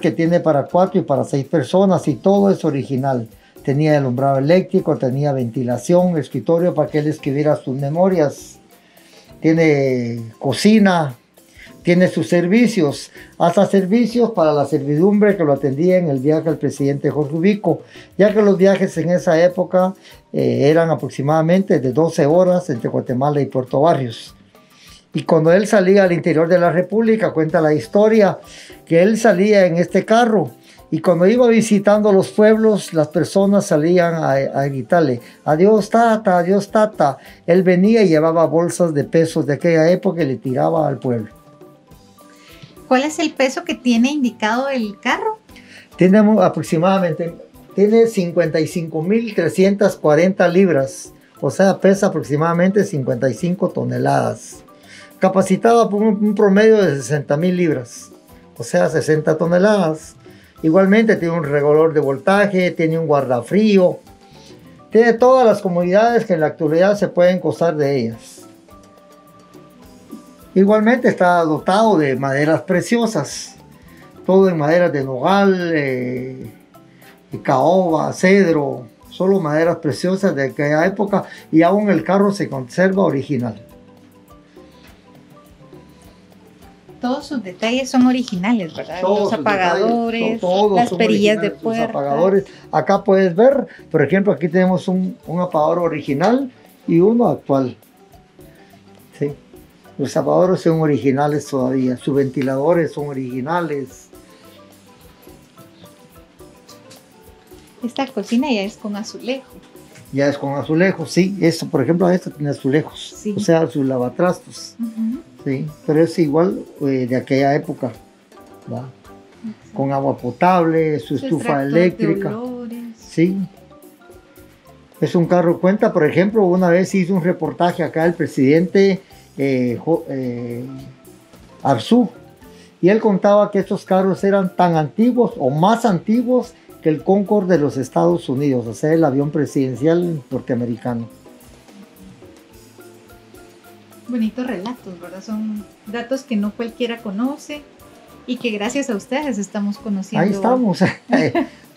que tiene para 4 y para 6 personas, y todo es original. Tenía alumbrado eléctrico, tenía ventilación, escritorio para que él escribiera sus memorias. Tiene cocina, tiene sus servicios, hasta servicios para la servidumbre que lo atendía en el viaje al presidente Jorge Ubico, ya que los viajes en esa época eran aproximadamente de 12 horas entre Guatemala y Puerto Barrios. Y cuando él salía al interior de la República, cuenta la historia que él salía en este carro. Y cuando iba visitando los pueblos, las personas salían a gritarle, adiós tata, adiós tata. Él venía y llevaba bolsas de pesos de aquella época y le tiraba al pueblo. ¿Cuál es el peso que tiene indicado el carro? Tenemos aproximadamente, tiene 55.340 libras, o sea, pesa aproximadamente 55 toneladas. Capacitado por un promedio de 60.000 libras, o sea, 60 toneladas. Igualmente tiene un regulador de voltaje, tiene un guardafrío, tiene todas las comodidades que en la actualidad se pueden gozar de ellas. Igualmente está dotado de maderas preciosas, todo en maderas de nogal, caoba, cedro, solo maderas preciosas de aquella época, y aún el carro se conserva original. Todos sus detalles son originales, ¿verdad? Todos los apagadores, detalles, todos las perillas de puerta. Apagadores. Acá puedes ver, por ejemplo, aquí tenemos un apagador original y uno actual. ¿Sí? Los apagadores son originales todavía, sus ventiladores son originales. Esta cocina ya es con azulejo. Ya es con azulejos, sí. Esto, por ejemplo, esto tiene azulejos, sí. O sea, sus lavatrastos. Sí, pero es igual de aquella época, ¿va? Con agua potable, su estufa eléctrica. Sí. Es un carro, cuenta, por ejemplo, una vez hizo un reportaje acá el presidente Arzú, y él contaba que estos carros eran tan antiguos o más antiguos que el Concorde de los Estados Unidos, o sea, el avión presidencial norteamericano. Bonitos relatos, ¿verdad? Son datos que no cualquiera conoce y que gracias a ustedes estamos conociendo. Ahí estamos,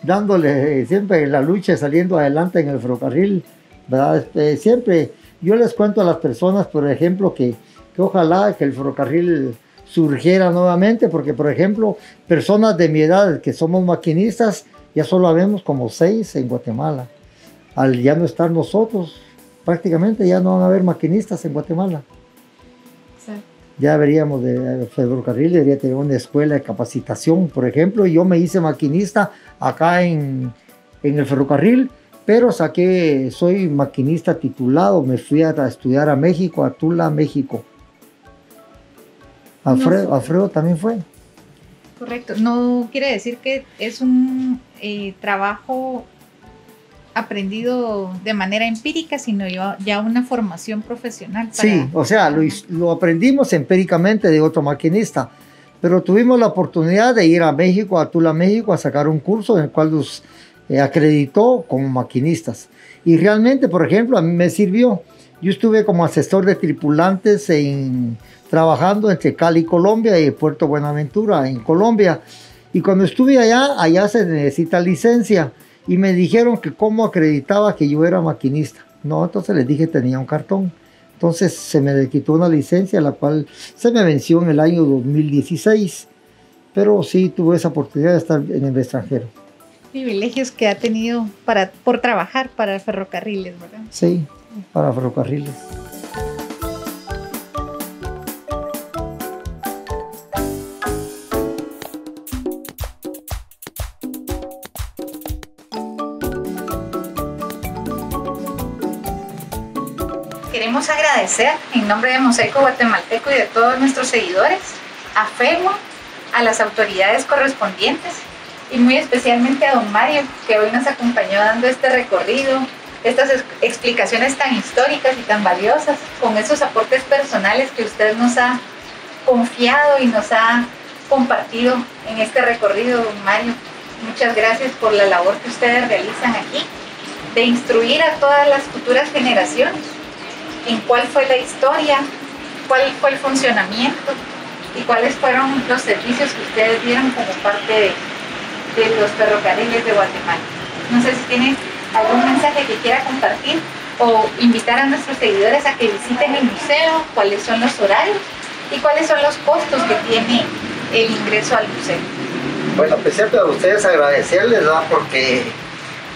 dándole siempre la lucha, saliendo adelante en el ferrocarril, ¿verdad? Siempre yo les cuento a las personas, por ejemplo, que ojalá que el ferrocarril surgiera nuevamente, porque, por ejemplo, personas de mi edad que somos maquinistas, ya solo habemos como 6 en Guatemala. Al ya no estar nosotros, prácticamente ya no van a haber maquinistas en Guatemala. Ya deberíamos de ferrocarril, debería tener una escuela de capacitación, por ejemplo. Yo me hice maquinista acá en el ferrocarril, pero soy maquinista titulado, me fui a estudiar a México, a Tula, México. Alfredo también fue. Correcto, no quiere decir que es un trabajo aprendido de manera empírica, sino ya una formación profesional. Sí, o sea, lo aprendimos empíricamente de otro maquinista, pero tuvimos la oportunidad de ir a México, a Tula, México, a sacar un curso en el cual nos acreditó como maquinistas. Y realmente, por ejemplo, a mí me sirvió. Yo estuve como asesor de tripulantes trabajando entre Cali, Colombia, y Puerto Buenaventura, en Colombia. Y cuando estuve allá se necesita licencia. y me dijeron que cómo acreditaba que yo era maquinista. No, entonces les dije que tenía un cartón. Entonces se me quitó una licencia, la cual se me venció en el año 2016, pero sí tuve esa oportunidad de estar en el extranjero. Privilegios que ha tenido por trabajar para ferrocarriles, ¿verdad? Sí, para ferrocarriles. Queremos agradecer en nombre de Mosaico Guatemalteco y de todos nuestros seguidores, a FEMO, a las autoridades correspondientes y muy especialmente a don Mario, que hoy nos acompañó dando este recorrido, estas explicaciones tan históricas y tan valiosas, con esos aportes personales que usted nos ha confiado y nos ha compartido en este recorrido, don Mario. Muchas gracias por la labor que ustedes realizan aquí, de instruir a todas las futuras generaciones en cuál fue la historia, cuál fue el funcionamiento y cuáles fueron los servicios que ustedes dieron como parte de los ferrocarriles de Guatemala. No sé si tienen algún mensaje que quiera compartir o invitar a nuestros seguidores a que visiten el museo, cuáles son los horarios y cuáles son los costos que tiene el ingreso al museo. Bueno, pues siempre a ustedes agradecerles, ¿verdad? Porque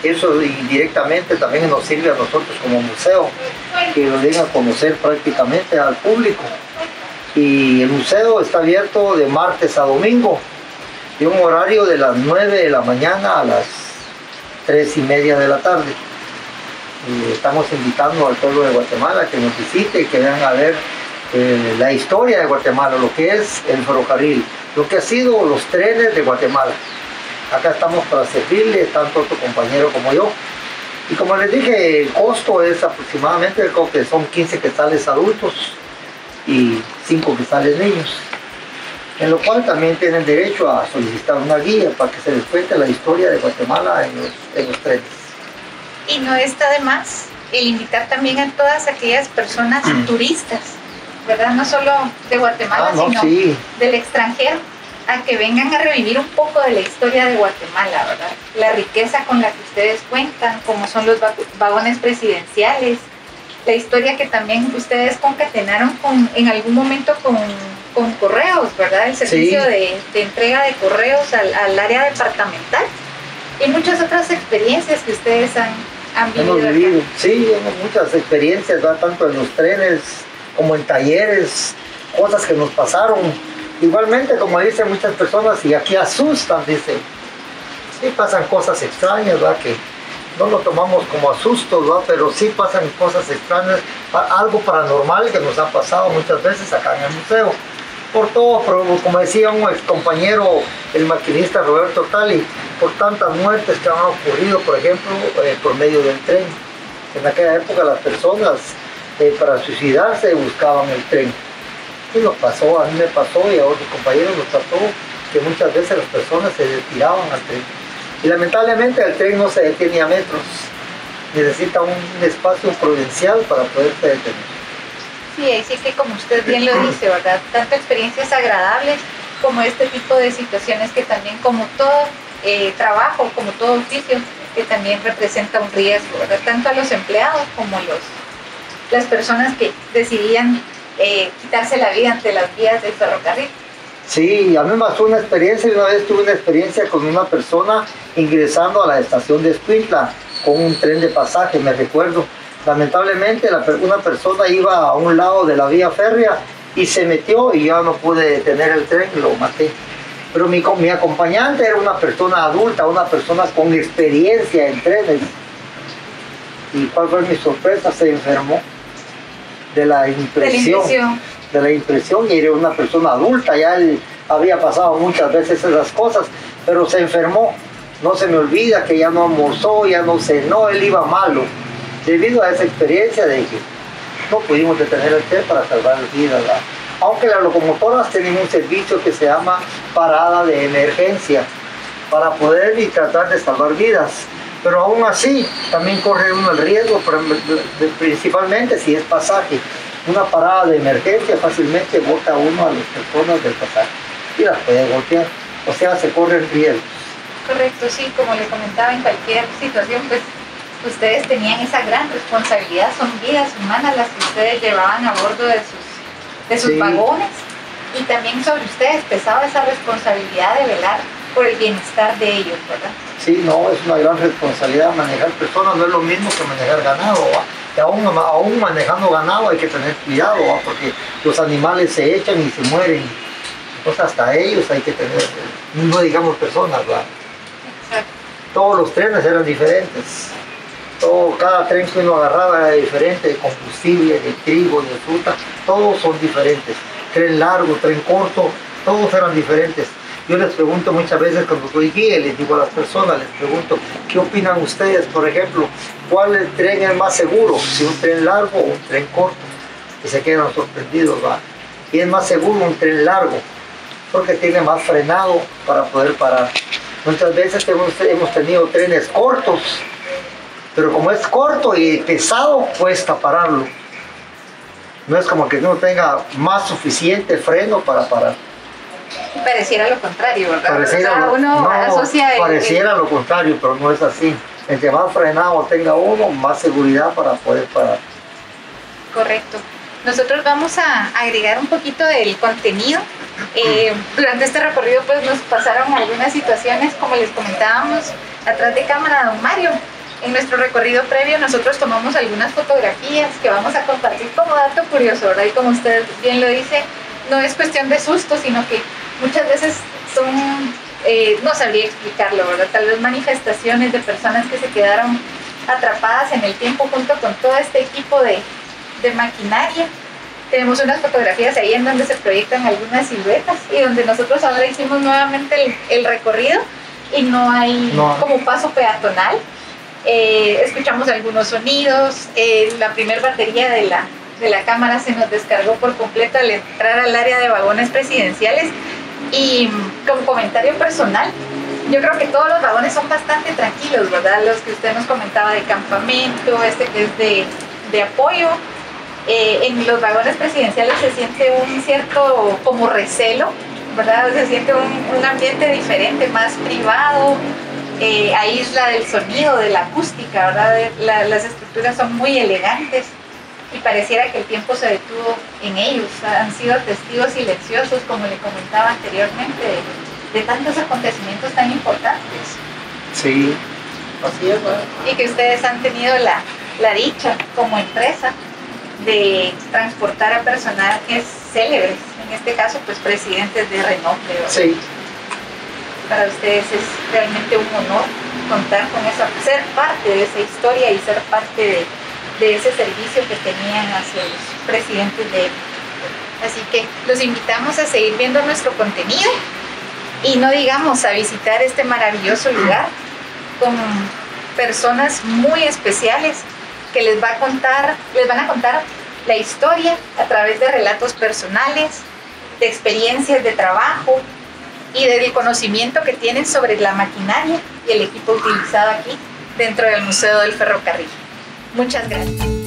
eso indirectamente también nos sirve a nosotros como museo, que lo den a conocer prácticamente al público. Y el museo está abierto de martes a domingo, de un horario de las 9 de la mañana a las 3:30 de la tarde. Y estamos invitando al pueblo de Guatemala a que nos visite y que vengan a ver la historia de Guatemala, lo que es el ferrocarril, lo que ha sido los trenes de Guatemala. Acá estamos para servirles, tanto tu compañero como yo. Y como les dije, el costo es aproximadamente, creo que son 15 quetzales adultos y 5 quetzales niños. En lo cual también tienen derecho a solicitar una guía para que se les cuente la historia de Guatemala en los trenes. Y no está de más el invitar también a todas aquellas personas turistas, ¿verdad? No solo de Guatemala, sino sí, del extranjero, a que vengan a revivir un poco de la historia de Guatemala, ¿verdad? La riqueza con la que ustedes cuentan, como son los vagones presidenciales, la historia que también ustedes concatenaron en algún momento con correos, ¿verdad? El servicio sí, de entrega de correos al área departamental y muchas otras experiencias que ustedes han vivido. Sí, muchas experiencias, ¿verdad? Tanto en los trenes como en talleres, cosas que nos pasaron. Igualmente, como dicen muchas personas, y aquí asustan, dicen, sí pasan cosas extrañas, ¿verdad? Que no lo tomamos como asustos, ¿verdad? Pero sí pasan cosas extrañas, algo paranormal que nos ha pasado muchas veces acá en el museo. Por todo, como decía un ex compañero, el maquinista Roberto Tali, por tantas muertes que han ocurrido, por ejemplo, por medio del tren. En aquella época las personas, para suicidarse, buscaban el tren. Y nos pasó, a mí me pasó y a otros compañeros nos pasó que muchas veces las personas se tiraban al tren. Y lamentablemente el tren no se detiene a metros, necesita un espacio prudencial para poderse detener. Sí, así que como usted bien lo dice, ¿verdad? Tanto experiencias agradables como este tipo de situaciones que también, como todo trabajo, como todo oficio, que también representa un riesgo, ¿verdad? Tanto a los empleados como las personas que decidían quitarse la vida ante las vías del ferrocarril. Sí, a mí me pasó una experiencia, y una vez tuve una experiencia con una persona ingresando a la estación de Escuintla con un tren de pasaje, me recuerdo. Lamentablemente una persona iba a un lado de la vía férrea y se metió y yo no pude detener el tren y lo maté. Pero mi acompañante era una persona adulta, una persona con experiencia en trenes. ¿Y cuál fue mi sorpresa? Se enfermó de la impresión. De la impresión, y era una persona adulta, ya él había pasado muchas veces esas cosas, pero se enfermó. No se me olvida que ya no almorzó, ya no cenó, él iba malo, debido a esa experiencia de que no pudimos detener el tren para salvar vidas. Aunque las locomotoras tienen un servicio que se llama parada de emergencia, para poder y tratar de salvar vidas, pero aún así también corre uno el riesgo, principalmente si es pasaje. Una parada de emergencia fácilmente bota uno a las personas del pasaje y las puede golpear, o sea, se corren riesgos. Correcto, sí, como le comentaba, en cualquier situación, pues ustedes tenían esa gran responsabilidad, son vidas humanas las que ustedes llevaban a bordo de sus Sí. vagones, y también sobre ustedes pesaba esa responsabilidad de velar por el bienestar de ellos, ¿verdad? Sí, no, es una gran responsabilidad manejar personas, no es lo mismo que manejar ganado, ¿va? Y aún manejando ganado hay que tener cuidado, ¿va? Porque los animales se echan y se mueren, entonces hasta ellos hay que tener, no digamos personas, ¿va? Exacto. Todos los trenes eran diferentes, cada tren que uno agarraba era diferente, de combustible, de trigo, de fruta, todos son diferentes, tren largo, tren corto, todos eran diferentes. Yo les pregunto muchas veces cuando soy guía, les digo a las personas, les pregunto, ¿qué opinan ustedes, por ejemplo? ¿Cuál tren es más seguro? ¿Si un tren largo o un tren corto? Y se quedan sorprendidos, ¿va? Y es más seguro un tren largo, porque tiene más frenado para poder parar. Muchas veces hemos tenido trenes cortos, pero como es corto y pesado, cuesta pararlo. No es como que uno tenga más suficiente freno para parar. Pareciera lo contrario, ¿verdad? Pareciera, uno asocia pareciera lo contrario, pero no es así. Entre más frenado tenga uno, más seguridad para poder parar. Correcto. Nosotros vamos a agregar un poquito del contenido. Durante este recorrido pues nos pasaron algunas situaciones, como les comentábamos, atrás de cámara, don Mario. En nuestro recorrido previo nosotros tomamos algunas fotografías que vamos a compartir como dato curioso, ¿verdad? Y como usted bien lo dice, no es cuestión de susto, sino que muchas veces son, no sabría explicarlo, ¿verdad? Tal vez manifestaciones de personas que se quedaron atrapadas en el tiempo junto con todo este equipo de maquinaria. Tenemos unas fotografías ahí en donde se proyectan algunas siluetas y donde nosotros ahora hicimos nuevamente el recorrido y no hay como paso peatonal. Escuchamos algunos sonidos, la primer batería de la cámara se nos descargó por completo al entrar al área de vagones presidenciales. Y como comentario personal, yo creo que todos los vagones son bastante tranquilos, ¿verdad? Los que usted nos comentaba de campamento, este que es de apoyo. En los vagones presidenciales se siente un cierto como recelo, ¿verdad? Se siente un ambiente diferente, más privado, aísla del sonido, de la acústica, ¿verdad? Las estructuras son muy elegantes y pareciera que el tiempo se detuvo en ellos. Han sido testigos silenciosos, como le comentaba anteriormente, de tantos acontecimientos tan importantes. Sí, así es, ¿verdad? Y que ustedes han tenido la dicha como empresa de transportar a personajes célebres, en este caso pues presidentes de renombre, ¿verdad? Sí. Para ustedes es realmente un honor contar con esa, ser parte de esa historia y ser parte de ese servicio que tenían hacia los presidentes de época. Así que los invitamos a seguir viendo nuestro contenido y no digamos a visitar este maravilloso lugar con personas muy especiales que les van a contar la historia a través de relatos personales, de experiencias de trabajo y del conocimiento que tienen sobre la maquinaria y el equipo utilizado aquí dentro del Museo del Ferrocarril. Muchas gracias.